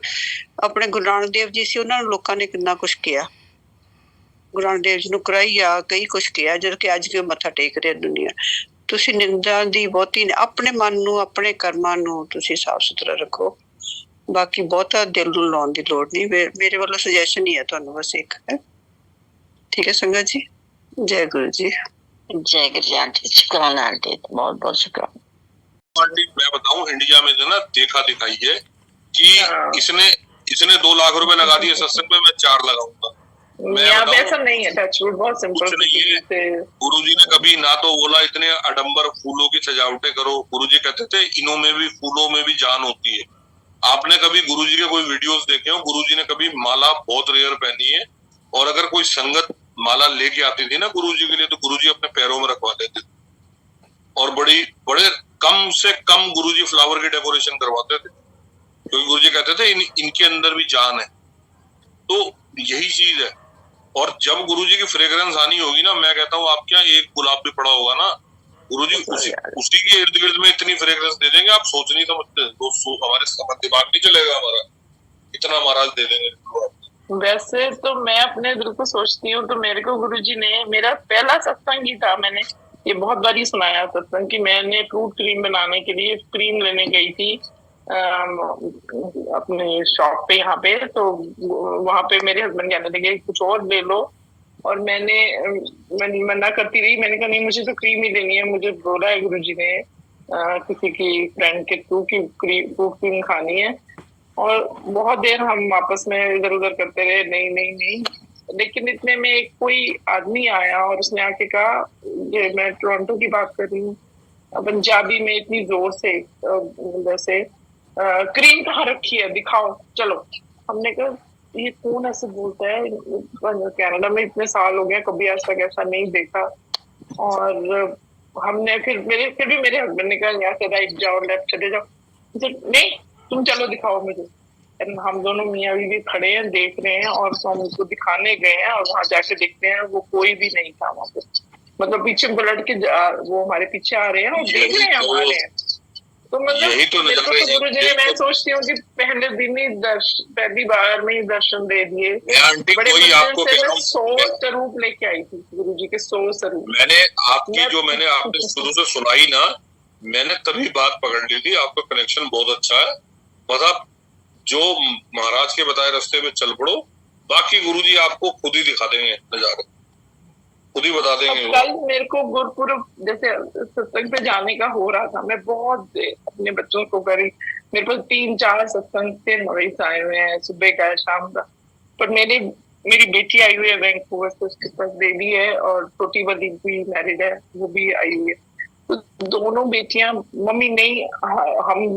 Speaker 3: ਆਪਣੇ ਗੁਰੂ ਨਾਨਕ ਦੇਵ ਜੀ ਸੀ, ਉਹਨਾਂ ਨੂੰ ਲੋਕਾਂ ਨੇ ਕਿੰਨਾ ਕੁਛ ਕਿਹਾ, ਗੁਰੂ ਨਾਨਕ ਦੇਵ ਜੀ ਨੂੰ ਕਰਾਈਆ ਕਈ ਕੁਛ ਕਿਹਾ, ਜਦ ਕਿ ਅੱਜ ਕੇ ਮੱਥਾ ਟੇਕ ਰਿਹਾ ਦੁਨੀਆ। ਤੁਸੀਂ ਨਿੰਦਾ ਦੀ ਬਹੁਤੀ, ਆਪਣੇ ਮਨ ਨੂੰ ਆਪਣੇ ਕਰਮਾਂ ਨੂੰ ਤੁਸੀਂ ਸਾਫ਼ ਸੁਥਰਾ ਰੱਖੋ। ਬਾਕੀ ਬਹੁਤਾ ਦਿਲ ਨੂੰ ਲਾਉਣ ਦੀ ਲੋੜ ਨਹੀਂ। ਮੇਰੇ ਵੱਲੋਂ ਸੁਜੈਸ਼ਨ ਹੀ ਹੈ ਤੁਹਾਨੂੰ, ਬਸ ਇੱਕ ਹੈ। ठीक है संगत जी, जय गुरु जी।
Speaker 4: जय गुरु जी आंटी, शुक्राना आंटी, बहुत बहुत शुक्राना।
Speaker 5: आंटी मैं बताऊं, इंडिया में जो ना देखा दिखाई है कि इसने 2 लाख रुपए लगा दिए सत्संग पे, मैं 4 लगाऊंगा।
Speaker 4: वैसा नहीं है, बहुत सिंपल
Speaker 5: है। गुरु जी ने कभी ना तो बोला इतने आडंबर फूलों की सजावटें करो। गुरु जी कहते थे इनों में भी, फूलों में भी जान होती है। आपने कभी गुरु जी के कोई वीडियोस देखे हो? गुरु जी ने कभी माला बहुत रेयर पहनी है, और अगर कोई संगत माला लेके आती थी ना गुरु जी के लिए, तो गुरु जी अपने पैरों में रखवा देते थे, और बड़े कम से कम गुरु जी फ्लावर की डेकोरेशन करवाते थे, क्योंकि गुरु जी कहते थे इनके अंदर भी जान है। तो यही चीज है। और जब गुरु जी की फ्रेग्रेंस आनी होगी ना, मैं कहता हूँ आपके यहाँ एक गुलाब भी पड़ा होगा ना, गुरु जी उसी के इर्द गिर्द में इतनी फ्रेग्रेंस दे देंगे, आप सोच नहीं समझते। दोस्तों हमारे दिमाग नहीं चलेगा हमारा, इतना महाराज दे देंगे।
Speaker 4: वैसे तो मैं अपने दिल को सोचती हूँ, तो मेरे को गुरुजी ने, मेरा पहला सत्संग ही था, मैंने ये बहुत बार ही सुनाया सत्संग कि मैंने फ्रूट क्रीम बनाने के लिए क्रीम लेने गई थी अपने शॉप पे यहाँ पे, तो वहां पे मेरे हस्बैंड कहने लगे कुछ और ले लो, और मैंने मना करती रही। मैंने कहा नहीं, मुझे तो क्रीम ही लेनी है। मुझे बोला है गुरुजी ने किसी की फ्रेंड के थ्रू की फ्रूट क्रीम खानी है, और बहुत देर हम आपस में इधर उधर करते रहे, नहीं नहीं नहीं। लेकिन इतने में एक कोई आदमी आया और उसने आके कहा, ये मैं टोरंटो की बात कर रही हूँ, पंजाबी में इतनी जोर से जैसे क्रीम कहाँ रखी है दिखाओ चलो। हमने कहा ये कौन ऐसे बोलता है, कनाडा में इतने साल हो गए, कभी आज तक ऐसा नहीं देखा। और हमने फिर भी मेरे हस्बैंड ने कहा यहाँ से राइट जाओ, लेफ्ट चले जाओ। नहीं तुम चलो दिखाओ मुझे। हम दोनों मियाँ बीवी खड़े हैं, देख रहे हैं, और हम उसको दिखाने गए हैं, और वहां जाके देखते हैं वो कोई भी नहीं था वहां पे। मतलब पीछे पलट के वो हमारे पीछे आ रहे हैं और देख रहे हैं हमारे हैं। तो मतलब
Speaker 5: यही तो
Speaker 4: मेरे को तो गुरु जी ने, मैं सोचती हूँ कि पहले दिन ही पहली बार में ही दर्शन दे दिए।
Speaker 5: आंटी
Speaker 4: बड़े
Speaker 5: वही आपको
Speaker 4: मंदिर
Speaker 5: कह
Speaker 4: से
Speaker 5: रहा
Speaker 4: मैं
Speaker 5: हूँ,
Speaker 4: 100 स्वरूप लेके आई थी, गुरु जी के 100 स्वरूप।
Speaker 5: मैंने आपकी जो मैंने
Speaker 4: मैं
Speaker 5: आपने शुरू से सुनाई ना, मैंने तभी बात पकड़ ली थी। आपका कनेक्शन बहुत अच्छा है। बस आप जो महाराज के बताए रास्ते पे चल पड़ो, बाकी गुरुजी आपको खुद ही दिखा देंगे नजारे, खुद ही बता देंगे
Speaker 4: अब
Speaker 5: वो।
Speaker 4: कल मेरे को गुरुपुरब जैसे सत्संग पे जाने का हो रहा था, मैं बहुत अपने बच्चों को करी, मेरे पास 3-4 सत्संग से नॉइस आए हुए हैं, सुबह का शाम का। पर मेरी बेटी आई हुई है वैंकूवर से, उसके पास बेबी है, और छोटी वाली भी मैरिड है, वो भी आई हुई है। तो दोनों बेटियां मम्मी नहीं,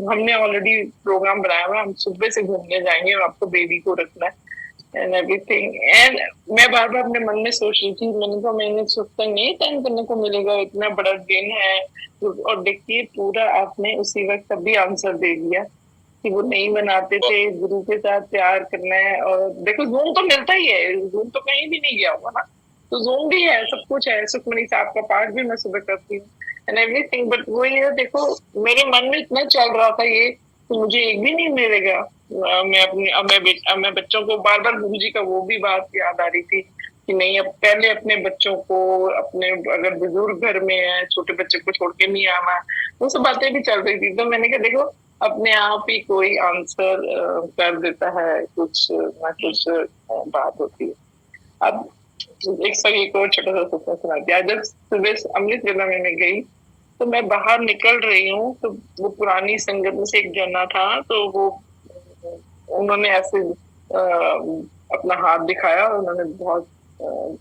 Speaker 4: हमने ऑलरेडी प्रोग्राम बनाया हुआ, हम सुबह से घूमने जाएंगे और आपको बेबी को रखना है एंड एवरीथिंग। एंड मैं बार बार अपने मन में सोच रही थी, मैंने कहा मैंने सत्संग नहीं अटेंड करने को मिलेगा, इतना बड़ा दिन है। और देखिए पूरा आपने उसी वक्त तभी आंसर दे दिया कि वो नहीं बनाते थे, गुरु के साथ प्यार करना है। और देखो जूम तो मिलता ही है, जूम तो कहीं भी नहीं गया हुआ ना, तो जूम भी है, सब कुछ है। सुखमनी साहब का पाठ भी मैं सुबह करती हूँ एंड एवरीथिंग। बट वो ये देखो, मेरे मन में इतना चल रहा था ये, तो मुझे एक भी नहीं मिलेगा। मैं अपनी अब मैं बच्चों को बार बार गुरु जी का वो भी बात याद आ रही थी कि नहीं, अब पहले अपने बच्चों को, अपने अगर बुजुर्ग घर में है, छोटे बच्चे को छोड़ के नहीं आना, वो सब बातें भी चल रही थी। तो मैंने कहा देखो, अपने आप ही कोई आंसर कर देता है, कुछ ना कुछ बात होती है। अब एक और छोटा सा सपना सुना दिया। जब सुबह अमृत वेला में मैं गई, तो मैं बाहर निकल रही हूँ, तो वो पुरानी संगत में से एक जना था, तो वो उन्होंने ऐसे अपना हाथ दिखाया, उन्होंने बहुत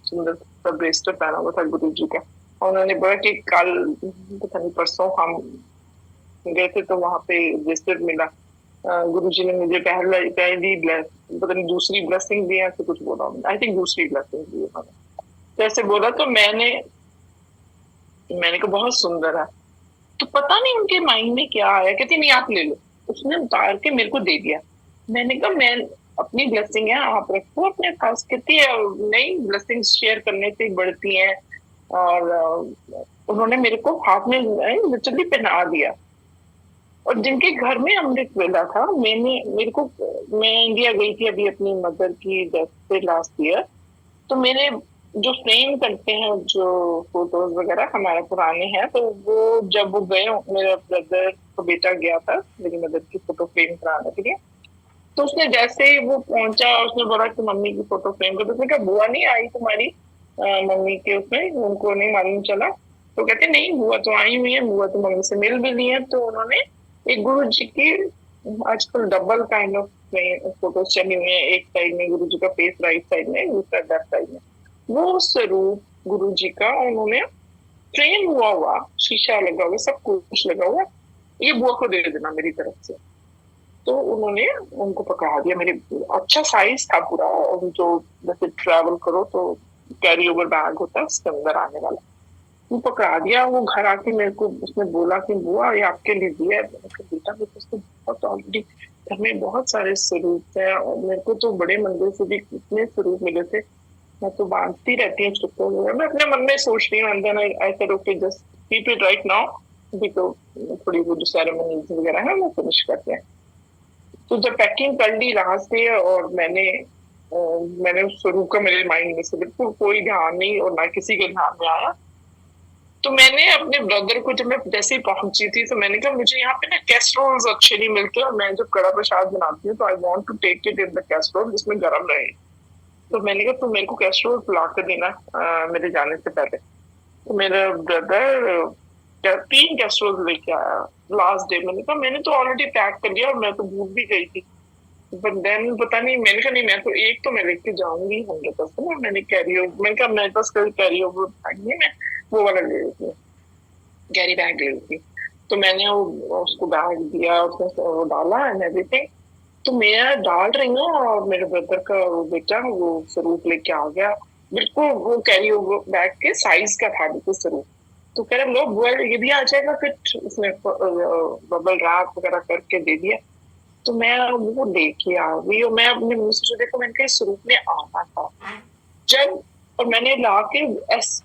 Speaker 4: सुंदर सा ब्रेसलेट पहना हुआ था गुरु जी का, और उन्होंने बोला कि कल पता नहीं परसों हम गए थे तो वहां पे ब्रेसलेट मिला, गुरु जी ने मुझे पहली पता नहीं दूसरी ब्लेसिंग दी, ऐसे कुछ बोला, आई थिंक दूसरी ब्लेसिंग दी उन्होंने, तो ऐसे बोला। तो मैंने कहा बहुत सुंदर है। तो पता नहीं उनके माइंड में क्या आया, कहती नहीं आप ले लो, उसने उतार के मेरे को दे दिया। मैंने कहा मैं अपनी ब्लेसिंग है आप रखो अपने पास। कहती है नहीं, ब्लेसिंग शेयर करने से बढ़ती हैं। और उन्होंने मेरे को हाथ में लिटरली पहना दिया। और जिनके घर में अमृत वेला था, मैं इंडिया गई थी अभी अपनी मदर की डेथ से लास्ट ईयर, तो मेरे जो फ्रेम करते हैं जो फोटोज वगैरह हमारे पुराने हैं, तो वो जब वो गए, मेरा ब्रदर का बेटा गया था मेरी मदर की फोटो फ्रेम कराने के लिए, तो उसने जैसे ही वो पहुंचा, उसने बोला कि मम्मी की फोटो फ्रेम कर दो। उसने कहा बुआ नहीं आई तुम्हारी मम्मी के उसमें, उनको नहीं मालूम चला? तो कहते नहीं, बुआ तो आई हुई है, बुआ तो मम्मी से मिल भी ली है। तो उन्होंने एक गुरु जी की, आजकल डबल काइंड ऑफ फोटोज चली हुई है, एक साइड में गुरु जी का फेस राइट साइड में, दूसरा लेफ्ट साइड में, वो स्वरूप गुरु जी का उन्होंने फ्रेम हुआ, शीशा लगा हुआ, सब कुछ लगा हुआ, ये बुआ को दे देना मेरी तरफ से। तो उन्होंने उनको पकड़ा दिया, मेरे अच्छा साइज था पूरा, और जो जैसे ट्रैवल करो तो कैरी ओवर बैग होता है उसके अंदर आने वाला, वो पकड़ा दिया। वो घर आके मेरे को उसने बोला कि बुआ ये आपके लिए दिया है। मैंने कहा बेटा मेरे को उसको बहुत ऑलरेडी घर में बहुत सारे स्वरूप है, और मेरे को तो बड़े मंदिर से भी कितने स्वरूप मिले थे, मैं तो बांटती रहती हूँ चुप्पो। मैं अपने मन में सोच रही हूँ, अंदर ऐसे okay just keep it right now, अभी तो थोड़ी वो जो सेरेमनीज वगैरह है वो फिनिश करते हैं। तो जब पैकिंग कर ली लास्ट डे, और मैंने उस स्वरूप का मेरे माइंड में से बिल्कुल कोई ध्यान नहीं, और ना किसी के ध्यान में आया। तो मैंने अपने ब्रदर को, जब मैं जैसे ही पहुंची थी, तो मैंने कहा मुझे यहाँ पे ना कैसरोल्स अच्छे नहीं मिलते, और मैं जब कड़ा प्रसाद बनाती हूँ तो I want to take it in the casserole जिसमें गर्म रहे। तो मैंने कहा तुम मेरे को कैसरोल ला कर देना मेरे जाने से पहले। तो मेरा ब्रदर 3 कैसरोल लेके आया लास्ट डे। मैंने कहा मैंने तो ऑलरेडी पैक कर लिया, और मैं तो भूल भी गई थी। बट देन पता नहीं, मैंने कहा नहीं, मैं तो एक तो मैं लेके जाऊंगी 100%। मैंने मैंने कहा मेरे पास कल कैरी ओवर बैग नहीं, मैं वो वाला ले लेती हूँ, कैरी बैग ले लेती। तो मैंने उसको बैग दिया, उसमें वो डाला एंड एवरीथिंग। तो मैं डाल रही हूँ, और मेरे ब्रदर का बेटा वो स्वरूप लेके आ गया, बिल्कुल वो कैरी ओवर बैग के साइज का था बिल्कुल स्वरूप। तो कह रहे लोग ये भी आ जाएगा फिट, उसने बबल रैप वगैरह करके दे दिया। तो मैं वो लेके आ गई, और मैं अपने मुंह से जो देखो, मैंने कहा स्वरूप में आना था। जब और मैंने ला के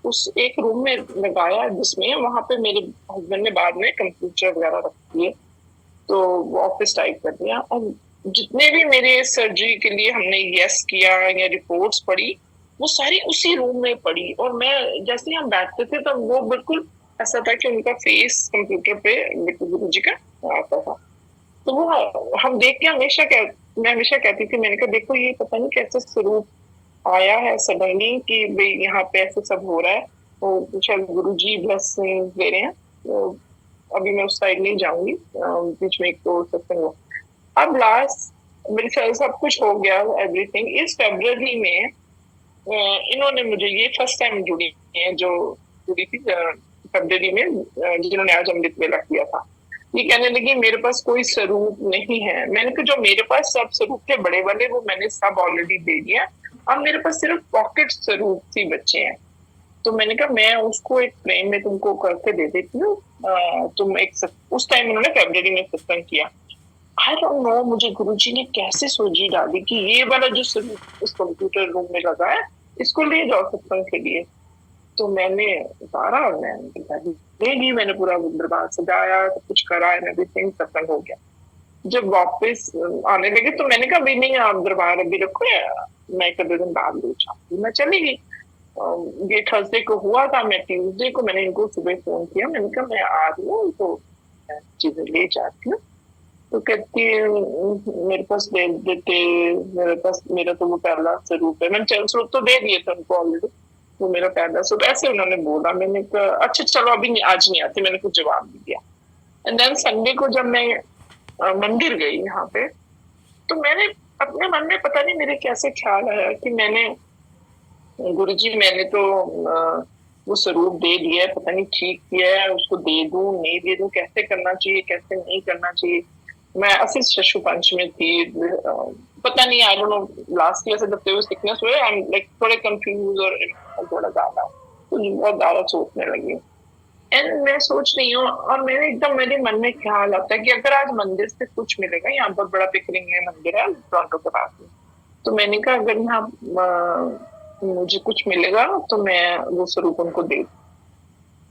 Speaker 4: उस एक रूम में लगाया जिसमें वहां पे मेरे हस्बैंड ने बाद में कंप्यूटर वगैरह रख दिए, तो वो ऑफिस टाइप कर दिया। और जितने भी मेरे सर्जरी के लिए हमने यस किया या रिपोर्ट्स पढ़ी, वो सारी उसी रूम में पड़ी। और मैं जैसे ही हम बैठते थे तब वो बिल्कुल ऐसा था कि उनका फेस कंप्यूटर पे गुरु जी का आता था। तो वो हम देख के मैं हमेशा कहती थी, मैंने कहा देखो ये पता नहीं कैसे स्वरूप आया है सडनली कि भाई यहाँ पे ऐसे सब हो रहा है, तो शायद गुरु जी ब्लेसिंग दे रहे हैं। तो अभी मैं उस साइड नहीं जाऊंगी, बीच में एक तो सत्संग हुआ। अब लास्ट मेरे ख्याल सब कुछ हो गया, एवरीथिंग। इस फरवरी में इन्होंने मुझे, ये फर्स्ट टाइम जुड़ी है जो जुड़ी थी फरवरी में, जिन्होंने आज अमृत वेला किया था। ये कहने लगी मेरे पास कोई स्वरूप नहीं है। मैंने कहा जो मेरे पास सब स्वरूप थे बड़े वाले वो मैंने सब ऑलरेडी दे दिया, अब मेरे पास सिर्फ पॉकेट स्वरूप ही बच्चे हैं। तो मैंने कहा मैं उसको एक फ्रेम में तुमको करके दे देती हूँ, तुम एक उस टाइम उन्होंने फरवरी में सत्संग किया। आई डोंट नो मुझे गुरुजी ने कैसे सोची डाली कि ये वाला जो स्वरूप इस कंप्यूटर रूम में लगा है इसको ले जाओ सत्संग के लिए। तो मैंने उतारा और मैंने पूरा दरबार सजाया, सब कुछ करा, एवरीथिंग, सत्संग हो गया। जब वापस आने लगे तो मैंने कहा भाई नहीं आप दरबार अभी रखो, मैं एक दो दिन बाद ले जाऊंगी। मैं चली गई। ये थर्सडे को हुआ था, मैं ट्यूसडे को मैंने इनको सुबह फोन किया, मैंने कहा मैं आ रही हूँ तो चीजें ले जाती हूँ। तो कहती मेरे पास दे देते, मेरे पास मेरा तो वो पहला स्वरूप है। मैंने चल स्वरूप तो दे दिए थे उनको ऑलरेडी, वो मेरा पहला स्वरूप। ऐसे उन्होंने बोला। मैंने कहा अच्छा चलो अभी आज नहीं आती, मैंने कुछ जवाब नहीं दिया। एंड देन संडे को जब मैं मंदिर गई यहाँ पे, तो मैंने अपने मन में पता नहीं मेरे कैसे ख्याल आया कि मैंने गुरुजी मैंने तो वो स्वरूप दे दिया है, पता नहीं ठीक किया है, उसको दे दूं नहीं दे दूं, कैसे करना चाहिए कैसे नहीं करना चाहिए। मैं असित शशु पंच में थी, पता नहीं, I don't know last year से जब से सिकनेस हुए आई एम लाइक थोड़े कंफ्यूज और थोड़ा ज्यादा, तो बहुत ज्यादा सोचने लगी। एंड मैं सोच रही हूँ और मेरे एकदम मेरे मन में ख्याल आता है कि अगर आज मंदिर से कुछ मिलेगा, यहाँ बहुत बड़ा पिकरिंग में मंदिर है टोरंटो के पास में, तो मैंने कहा अगर यहाँ मुझे कुछ मिलेगा तो मैं वो स्वरूप उनको दे।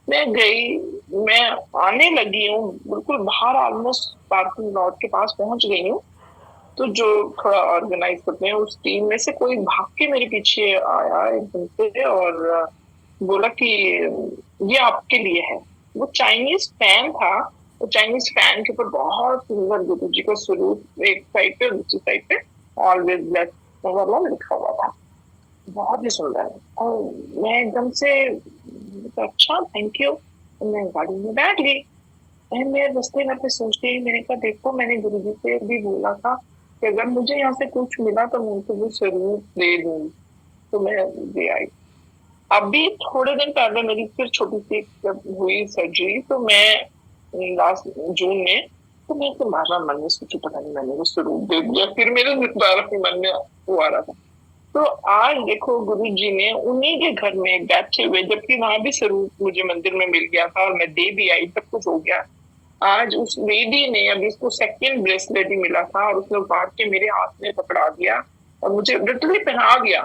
Speaker 4: मैं गई, मैं आने लगी हूँ, बिल्कुल बाहर ऑलमोस्ट पार्किंग लॉट के पास पहुंच गई हूँ। तो जो थोड़ा ऑर्गेनाइज करते हैं उस टीम में से कोई भाग के मेरे पीछे आया एकदम से और बोला कि ये आपके लिए है। वो चाइनीज फैन था, वो चाइनीज फैन के ऊपर बहुत सुंदर गुरु जी का स्वरूप एक साइड पे दूसरी साइड पे ऑलवेज ब्लेस्ड लिखा हुआ था, बहुत ही सुंदर। और मैं एकदम से अच्छा थैंक यू, मैं गाड़ी में बैठ गई। मैं रास्ते में सोचते ही मैंने कहा देखो मैंने गुरुजी से भी बोला था कि अगर मुझे यहाँ से कुछ मिला तो मैं उनको वो स्वरूप दे दूंगी, तो मैं दे आई। अभी थोड़े दिन पहले मेरी फिर छोटी सी जब हुई सर्जरी, तो मैं लास्ट जून में, तो मैं तुम्हारा मन में सोचू पता नहीं मैंने वो स्वरूप दे दिया, फिर मेरे दोबारा मन में वो आ रहा था। तो आज देखो गुरुजी ने उन्हीं के घर में बैठे हुए, जबकि वहां भी स्वरूप मुझे मंदिर में मिल गया था और मैं दे भी आई, सब कुछ हो गया। आज उस लेडी ने, अभी उसको सेकंड ब्रेसलेट भी मिला था और उसने उतार के मेरे हाथ में पकड़ा दिया और मुझे लिटरली पहना दिया।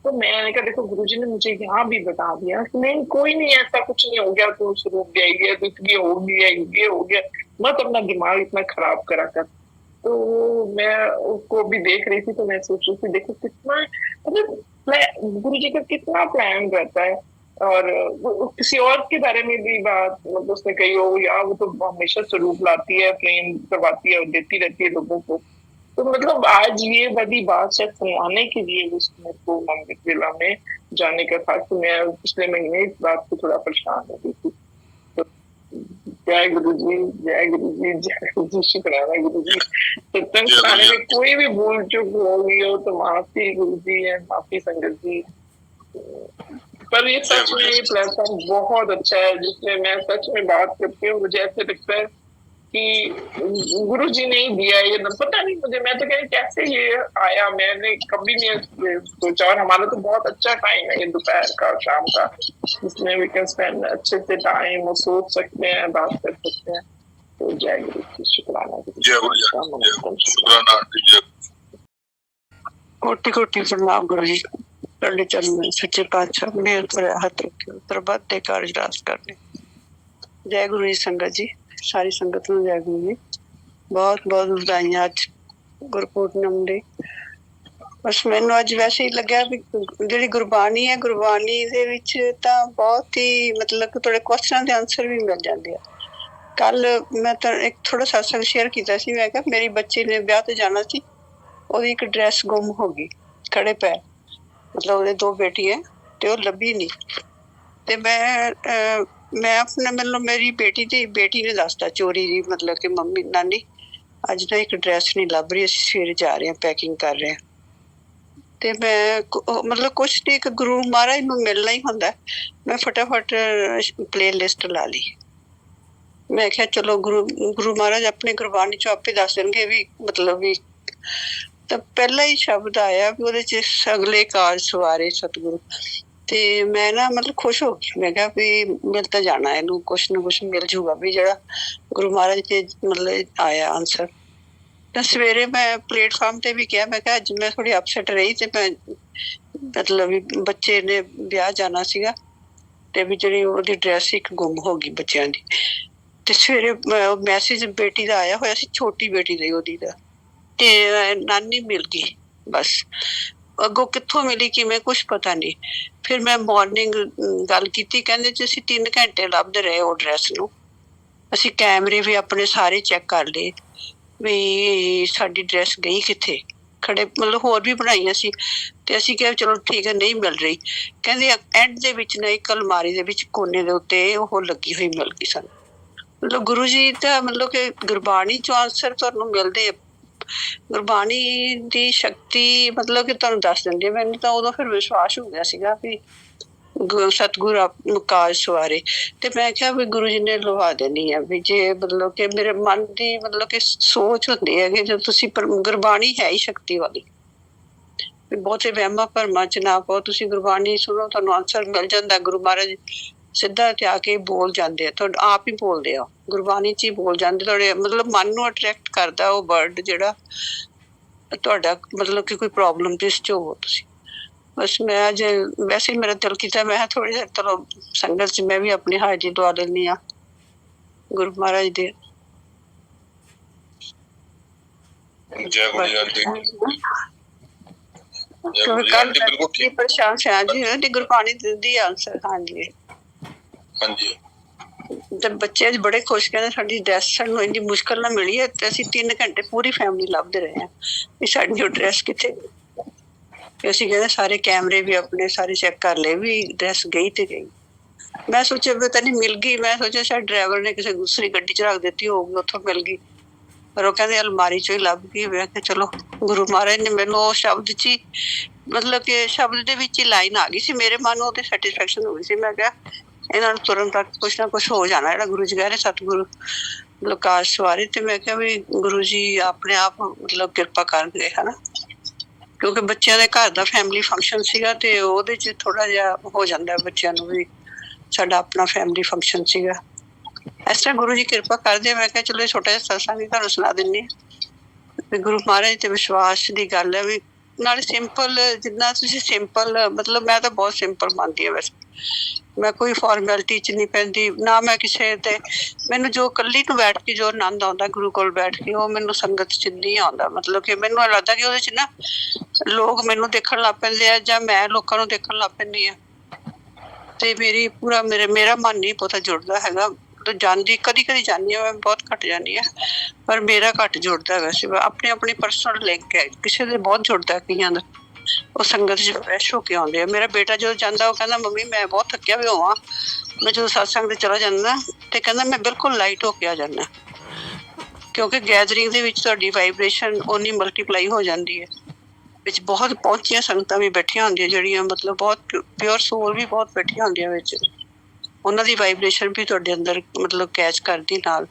Speaker 4: तो मैंने कहा देखो गुरुजी ने मुझे यहाँ भी बता दिया कि नहीं कोई नहीं, ऐसा कुछ नहीं हो गया, तू स्वरूप दे गया, तो ये हो गया ये हो गया, मत अपना दिमाग इतना खराब करा कर। तो मैं उसको भी देख रही थी, तो मैं सोच रही थी देखो कितना मतलब गुरु जी का कितना प्लान रहता है। और किसी और के बारे में भी बात मतलब उसने कही हो यार वो तो हमेशा स्वरूप लाती है, प्रेम करवाती है और देती रहती है लोगों को। तो मतलब आज ये वाली बात शायद सुनाने के लिए मेरे को अमृत वेला में जाने का था कि मैं पिछले महीने इस बात को थोड़ा परेशान हो गई थी। तो जय गुरु जी, जय गुरु जी, जय गुरु जी, शुक्राना गुरु जी। सत्संग सुनाने में कोई भी भूल चूक हो गई हो तो माफी गुरु जी है, माफी संगत जी। पर ये सच में ये प्लेटफॉर्म बहुत अच्छा है जिसमें मैं सच में बात करती हूँ, मुझे ऐसे लगता है कि गुरु जी ने ही दिया ये, पता नहीं मुझे, मैं तो कह रही कैसे ये आया, मैंने कभी नहीं सोचा। और हमारा तो बहुत अच्छा टाइम है ये दोपहर का शाम का, जिसमें वी कैन स्पेंड अच्छे से टाइम और सोच सकते हैं, बात कर सकते हैं। तो जय गुरु जी, शुक्राना
Speaker 5: शुक्राना,
Speaker 3: कोटि कोटि प्रणाम गुरु जी। ਤੁਹਾਡੇ ਚਰਨ ਸੱਚੇ ਪਾਤਸ਼ਾਹ ਮੇਰ ਭਰਿਆ ਹੱਥ ਰੱਖਿਓ, ਪ੍ਰਭਤ ਦੇ ਕਾਰਜ ਰਾਸ ਕਰਨੇ। ਜੈ ਗੁਰੂ ਜੀ ਸੰਗਤ ਜੀ, ਸਾਰੀ ਸੰਗਤ ਨੂੰ ਜੈ ਗੁਰੂ ਜੀ। ਬਹੁਤ ਬਹੁਤ ਵਧਾਈਆਂ ਅੱਜ ਗੁਰਪੂਰਨਮ ਦੇ। ਬਸ ਮੈਨੂੰ ਅੱਜ ਵੈਸੇ ਹੀ ਲੱਗਿਆ ਵੀ ਜਿਹੜੀ ਗੁਰਬਾਣੀ ਹੈ, ਗੁਰਬਾਣੀ ਦੇ ਵਿੱਚ ਤਾਂ ਬਹੁਤ ਹੀ ਮਤਲਬ ਕਿ ਤੁਹਾਡੇ ਕੁਐਸਚਨਾਂ ਦੇ ਆਨਸਰ ਵੀ ਮਿਲ ਜਾਂਦੇ ਆ। ਕੱਲ ਮੈਂ ਤਾਂ ਇੱਕ ਥੋੜਾ ਸਤਸੰਗ ਸ਼ੇਅਰ ਕੀਤਾ ਸੀ। ਮੈਂ ਕਿਹਾ ਮੇਰੀ ਬੱਚੀ ਨੇ ਵਿਆਹ ਤੇ ਜਾਣਾ ਸੀ, ਉਹਦੀ ਇੱਕ ਡਰੈਸ ਗੁੰਮ ਹੋ ਗਈ ਖੜੇ ਪੈਰ, ਮਤਲਬ ਉਹਦੇ ਦੋ ਬੇਟੀ ਹੈ ਤੇ ਉਹ ਲੱਭੀ ਨਹੀਂ। ਤੇ ਮੈਂ ਆਪਣੇ ਮਤਲਬ ਮੇਰੀ ਬੇਟੀ ਨੇ ਦੱਸਤਾ ਚੋਰੀ ਦੀ, ਮਤਲਬ ਕਿ ਮੰਮੀ ਨਾਨੀ ਅੱਜ ਨਾ ਇੱਕ ਡਰੈਸ ਨਹੀਂ ਲੱਭ ਰਹੀ, ਅਸੀਂ ਸਵੇਰੇ ਜਾ ਰਹੇ ਹਾਂ, ਪੈਕਿੰਗ ਕਰ ਰਹੇ ਹਾਂ। ਤੇ ਮੈਂ ਮਤਲਬ ਕੁਛ ਨਹੀਂ, ਇੱਕ ਗੁਰੂ ਮਹਾਰਾਜ ਨੂੰ ਮਿਲਣਾ ਹੀ ਹੁੰਦਾ। ਮੈਂ ਫਟਾਫਟ ਪਲੇ ਲਿਸਟ ਲਾ ਲਈ। ਮੈਂ ਕਿਹਾ ਚਲੋ ਗੁਰੂ ਮਹਾਰਾਜ ਆਪਣੀ ਗੁਰਬਾਣੀ ਚੋਂ ਆਪੇ ਦੱਸ ਦੇਣਗੇ ਵੀ ਮਤਲਬ ਵੀ। ਤਾਂ ਪਹਿਲਾ ਹੀ ਸ਼ਬਦ ਆਇਆ ਵੀ ਉਹਦੇ ਚ ਅਗਲੇ ਕਾਰਜ ਸਵਾਰੇ ਸਤਿਗੁਰੂ। ਤੇ ਮੈਂ ਨਾ ਮਤਲਬ ਖੁਸ਼ ਹੋ ਗਈ। ਮੈਂ ਕਿਹਾ ਵੀ ਮਿਲ ਤਾਂ ਜਾਣਾ, ਇਹਨੂੰ ਕੁਛ ਨਾ ਕੁਛ ਮਿਲ ਜੂਗਾ ਵੀ ਜਿਹੜਾ ਗੁਰੂ ਮਹਾਰਾਜ ਤੇ ਮਤਲਬ ਆਇਆ ਆਨਸਰ। ਤਾਂ ਸਵੇਰੇ ਮੈਂ ਪਲੇਟਫਾਰਮ ਤੇ ਵੀ ਕਿਹਾ, ਮੈਂ ਕਿਹਾ ਅੱਜ ਮੈਂ ਥੋੜੀ ਅਪਸੈਟ ਰਹੀ ਤੇ ਮੈਂ ਮਤਲਬ ਵੀ ਬੱਚੇ ਨੇ ਵਿਆਹ ਜਾਣਾ ਸੀਗਾ ਤੇ ਵੀ ਜਿਹੜੀ ਉਹਦੀ ਡਰੈਸ ਇੱਕ ਗੁੰਮ ਹੋ ਗਈ ਬੱਚਿਆਂ ਦੀ। ਤੇ ਸਵੇਰੇ ਮੈਸੇਜ ਬੇਟੀ ਦਾ ਆਇਆ ਹੋਇਆ ਸੀ, ਛੋਟੀ ਬੇਟੀ ਦਾ ਉਹਦੀ ਦਾ, ਤੇ ਨਾਨੀ ਮਿਲ ਗਈ। ਬਸ ਅੱਗੋਂ ਕਿੱਥੋਂ ਮਿਲੀ ਕਿਵੇਂ ਕੁਛ ਪਤਾ ਨਹੀਂ। ਫਿਰ ਮੈਂ ਮਾਰਨਿੰਗ ਗੱਲ ਕੀਤੀ, ਕਹਿੰਦੇ ਜੀ ਅਸੀਂ 3 ਘੰਟੇ ਲੱਭਦੇ ਰਹੇ ਉਹ ਡਰੈਸ ਨੂੰ, ਅਸੀਂ ਕੈਮਰੇ ਵੀ ਆਪਣੇ ਸਾਰੇ ਚੈੱਕ ਕਰ ਲਏ ਵੀ ਸਾਡੀ ਡਰੈਸ ਗਈ ਕਿੱਥੇ। ਖੜੇ ਮਤਲਬ ਹੋਰ ਵੀ ਬਣਾਈਆਂ ਸੀ ਤੇ ਅਸੀਂ ਕਿਹਾ ਚਲੋ ਠੀਕ ਹੈ, ਨਹੀਂ ਮਿਲ ਰਹੀ। ਕਹਿੰਦੇ ਐਂਡ ਦੇ ਵਿੱਚ ਨਾ ਇੱਕ ਅਲਮਾਰੀ ਦੇ ਵਿੱਚ ਕੋਨੇ ਦੇ ਉੱਤੇ ਉਹ ਲੱਗੀ ਹੋਈ ਮਿਲ ਗਈ ਸਾਨੂੰ। ਮਤਲਬ ਗੁਰੂ ਜੀ ਦਾ ਮਤਲਬ ਕਿ ਗੁਰਬਾਣੀ ਚੋਂ ਆਨਸਰ ਤੁਹਾਨੂੰ ਮਿਲਦੇ। ਗੁਰਬਾਣੀ ਦੀ ਸ਼ਕਤੀ ਮਤਲਬ ਕਿ ਤੁਹਾਨੂੰ ਦੱਸ ਦਿੰਦੀ ਹੈ। ਮੈਨੂੰ ਤਾਂ ਉਦੋਂ ਫਿਰ ਵਿਸ਼ਵਾਸ ਹੋ ਗਿਆ ਸੀਗਾ ਵੀ ਸਤਿਗੁਰੂ ਕਾਜ ਸਵਾਰੇ। ਤੇ ਮੈਂ ਕਿਹਾ ਵੀ ਗੁਰੂ ਜੀ ਨੇ ਲਵਾ ਦੇਣੀ ਆ ਵੀ, ਜੇ ਮਤਲਬ ਕਿ ਮੇਰੇ ਮਨ ਦੀ ਮਤਲਬ ਕਿ ਸੋਚ ਹੁੰਦੀ ਹੈ ਕਿ ਜਦੋਂ ਤੁਸੀਂ ਗੁਰਬਾਣੀ ਹੈ ਹੀ ਸ਼ਕਤੀ ਵਾਲੀ, ਵੀ ਬਹੁਤੇ ਵਹਿਮਾਂ ਭਰਮਾਂ ਚ ਨਾ ਪਾਓ। ਤੁਸੀਂ ਗੁਰਬਾਣੀ ਸੁਣੋ, ਤੁਹਾਨੂੰ ਆਨਸਰ ਮਿਲ ਜਾਂਦਾ। ਗੁਰੂ ਮਹਾਰਾਜ ਸਿੱਧਾ ਤੇ ਆ ਕੇ ਬੋਲ ਜਾਂਦੇ ਆ, ਤੁਹਾਡਾ ਆਪ ਹੀ ਬੋਲਦੇ ਆ, ਗੁਰਬਾਣੀ ਚ ਹੀ ਬੋਲ ਜਾਂਦੇ। ਤੁਹਾਡੇ ਮਤਲਬ ਮਨ ਨੂੰ ਅਟਰੈਕਟ ਕਰਦਾ ਉਹ ਵਰਡ ਜਿਹੜਾ ਤੁਹਾਡਾ ਮਤਲਬ ਕਿ ਕੋਈ ਪ੍ਰੋਬਲਮ ਜਿਸ ਚ ਹੋਵੋ ਤੁਸੀਂ। ਬਸ ਮੈਂ ਅੱਜ ਵੈਸੇ ਹੀ ਮੇਰਾ ਦਿਲ ਕੀਤਾ, ਮੈਂ ਥੋੜੀ ਦੇਰ ਚਲੋ ਸੰਗਤ ਚ ਮੈਂ ਵੀ ਆਪਣੀ ਹਾਜ਼ਰੀ ਦਵਾ ਲੈਂਦੀ ਹਾਂ ਗੁਰੂ ਮਹਾਰਾਜ ਦੇ।
Speaker 5: ਜੈ ਗੁਰੂ ਜੀ ਆਂਟੀ। ਜੈ ਗੁਰੂ ਜੀ
Speaker 3: ਕੱਲ
Speaker 5: ਆਂਟੀ, ਬਿਲਕੁਲ ਠੀਕ।
Speaker 3: ਪਰੇਸ਼ਾਨ ਜੀ ਗੁਰਬਾਣੀ ਦਿੰਦੀ ਆਨਸਰ। ਹਾਂਜੀ
Speaker 5: ਹਾਂਜੀ
Speaker 3: ਤੇ ਬੱਚੇ ਅੱਜ ਬੜੇ ਖੁਸ਼, ਕਹਿੰਦੇ ਸਾਡੀ ਡਰੈਸ ਸਾਨੂੰ ਇੰਨੀ ਮੁਸ਼ਕਲ ਨਾਲ ਮਿਲੀ ਹੈ ਤੇ ਅਸੀਂ 3 ਘੰਟੇ ਪੂਰੀ ਫੈਮਿਲੀ ਲੱਭਦੇ ਰਹੇ ਹਾਂ ਵੀ ਸਾਡੀ ਉਹ ਡਰੈਸ ਕਿੱਥੇ। ਅਸੀਂ ਕਹਿੰਦੇ ਸਾਰੇ ਕੈਮਰੇ ਵੀ ਆਪਣੇ ਸਾਰੇ ਚੈੱਕ ਕਰ ਲਏ ਵੀ ਡਰੈਸ ਗਈ ਤੇ ਗਈ। ਮੈਂ ਸੋਚਿਆ ਵੀ ਤਾਂ ਨਹੀਂ ਮਿਲ ਗਈ, ਮੈਂ ਸੋਚਿਆ ਸ਼ਾਇਦ ਡਰਾਈਵਰ ਨੇ ਕਿਸੇ ਦੂਸਰੀ ਗੱਡੀ ਚ ਰੱਖ ਦਿੱਤੀ ਹੋਊਗੀ, ਉੱਥੋਂ ਮਿਲ ਗਈ। ਪਰ ਉਹ ਕਹਿੰਦੇ ਅਲਮਾਰੀ ਚੋਂ ਹੀ ਲੱਭ ਗਈ। ਮੈਂ ਕਿਹਾ ਚਲੋ ਗੁਰੂ ਮਹਾਰਾਜ ਨੇ ਮੈਨੂੰ ਉਹ ਸ਼ਬਦ ਚ ਹੀ ਮਤਲਬ ਕਿ ਸ਼ਬਦ ਦੇ ਵਿੱਚ ਹੀ ਲਾਈਨ ਆ ਗਈ ਸੀ, ਮੇਰੇ ਮਨ ਨੂੰ ਉਹਤੇ ਸੈਟਿਸਫੈਕਸ਼ਨ ਹੋ ਗਈ ਸੀ। ਮੈਂ ਕਿਹਾ ਇਹਨਾਂ ਨੂੰ ਤੁਰਨ ਤੱਕ ਕੁਛ ਨਾ ਕੁਛ ਹੋ ਜਾਣਾ, ਜਿਹੜਾ ਗੁਰੂ ਜੀ ਕਹਿ ਰਹੇ ਸਤਿਗੁਰੂ ਲੋਕਾਜ ਸਵਾਰੇ। ਤੇ ਮੈਂ ਕਿਹਾ ਵੀ ਗੁਰੂ ਜੀ ਆਪਣੇ ਆਪ ਮਤਲਬ ਕਿਰਪਾ ਕਰਨਗੇ, ਹਨਾ। ਕਿਉਂਕਿ ਬੱਚਿਆਂ ਦੇ ਘਰ ਦਾ ਫੈਮਿਲੀ ਫੰਕਸ਼ਨ ਸੀਗਾ ਤੇ ਉਹਦੇ ਚ ਥੋੜਾ ਜਿਹਾ ਹੋ ਜਾਂਦਾ ਬੱਚਿਆਂ ਨੂੰ ਵੀ ਸਾਡਾ ਆਪਣਾ ਫੈਮਿਲੀ ਫੰਕਸ਼ਨ ਸੀਗਾ। ਇਸ ਤਰ੍ਹਾਂ ਗੁਰੂ ਜੀ ਕਿਰਪਾ ਕਰਦੇ। ਮੈਂ ਕਿਹਾ ਚਲੋ ਇਹ ਛੋਟਾ ਜਿਹਾ ਸਤਸੰਗ ਤੁਹਾਨੂੰ ਸੁਣਾ ਦਿੰਦੀ ਹਾਂ ਵੀ ਗੁਰੂ ਮਹਾਰਾਜ ਤੇ ਵਿਸ਼ਵਾਸ ਦੀ ਗੱਲ ਹੈ। ਵੀ ਨਾਲੇ ਸਿੰਪਲ, ਜਿੰਨਾ ਤੁਸੀਂ ਸਿੰਪਲ, ਮਤਲਬ ਮੈਂ ਤਾਂ ਬਹੁਤ ਸਿੰਪਲ ਮੰਨਦੀ ਹਾਂ ਵੈਸੇ। ਮੈਂ ਕੋਈ ਫਾਰਮੈਲਿਟੀ ਚ ਨਹੀਂ ਪੈਂਦੀ ਨਾ ਮੈਂ ਕਿਸੇ ਤੇ। ਮੈਨੂੰ ਜੋ ਇਕੱਲੀ ਨੂੰ ਬੈਠ ਕੇ ਜੋ ਆਨੰਦ ਆਉਂਦਾ ਗੁਰੂ ਕੋਲ ਬੈਠ ਕੇ, ਉਹ ਮੈਨੂੰ ਸੰਗਤ ਚ ਨਹੀਂ ਆਉਂਦਾ। ਮਤਲਬ ਕਿ ਮੈਨੂੰ ਇਹ ਲੱਗਦਾ ਕਿ ਉਹਦੇ ਚ ਨਾ ਲੋਕ ਮੈਨੂੰ ਦੇਖਣ ਲੱਗ ਪੈਂਦੇ ਆ ਜਾਂ ਮੈਂ ਲੋਕਾਂ ਨੂੰ ਦੇਖਣ ਲੱਗ ਪੈਂਦੀ ਆ ਤੇ ਮੇਰਾ ਮਨ ਨਹੀਂ ਬਹੁਤਾ ਜੁੜਦਾ ਹੈਗਾ। ਜਾਂਦੀ ਕਦੀ ਜਾਂਦੀ ਹਾਂ, ਮੈਂ ਬਹੁਤ ਘੱਟ ਜਾਂਦੀ ਹਾਂ, ਪਰ ਮੇਰਾ ਘੱਟ ਜੁੜਦਾ। ਵੈਸੇ ਆਪਣੀ ਆਪਣੀ ਪਰਸਨਲ ਲਿੰਕ ਹੈ, ਕਿਸੇ ਦੇ ਬਹੁਤ ਜੁੜਦਾ ਕਈਆਂ ਦਾ, ਉਹ ਸੰਗਤ ਚ ਫਰੈਸ਼ ਹੋ ਕੇ ਆਉਂਦੇ ਆ। ਮੇਰਾ ਬੇਟਾ ਜਦੋਂ ਜਾਂਦਾ ਉਹ ਕਹਿੰਦਾ ਮੰਮੀ ਮੈਂ ਬਹੁਤ ਥੱਕਿਆ ਵੀ ਹੋਵਾਂ, ਮੈਂ ਜਦੋਂ ਸਤਸੰਗ ਤੇ ਚਲਾ ਜਾਂਦਾ ਤੇ ਕਹਿੰਦਾ ਮੈਂ ਬਿਲਕੁਲ ਲਾਈਟ ਹੋ ਕੇ ਆ ਜਾਂਦਾ, ਕਿਉਂਕਿ ਗੈਦਰਿੰਗ ਦੇ ਵਿੱਚ ਤੁਹਾਡੀ ਵਾਈਬ੍ਰੇਸ਼ਨ ਓਨੀ ਮਲਟੀਪਲਾਈ ਹੋ ਜਾਂਦੀ ਹੈ। ਵਿੱਚ ਬਹੁਤ ਪਹੁੰਚੀਆਂ ਸੰਗਤਾਂ ਵੀ ਬੈਠੀਆਂ ਹੁੰਦੀਆਂ ਜਿਹੜੀਆਂ ਮਤਲਬ ਬਹੁਤ ਪਿਓਰ ਸੋਲ ਵੀ ਬਹੁਤ ਬੈਠੀਆਂ ਹੁੰਦੀਆਂ ਵਿੱਚ, ਉਹਨਾਂ ਦੀ ਵਾਈਬ੍ਰੇਸ਼ਨ ਵੀ ਤੁਹਾਡੇ ਅੰਦਰ ਮਤਲਬ ਕੈਚ ਕਰਦੀ ਨਾਲ।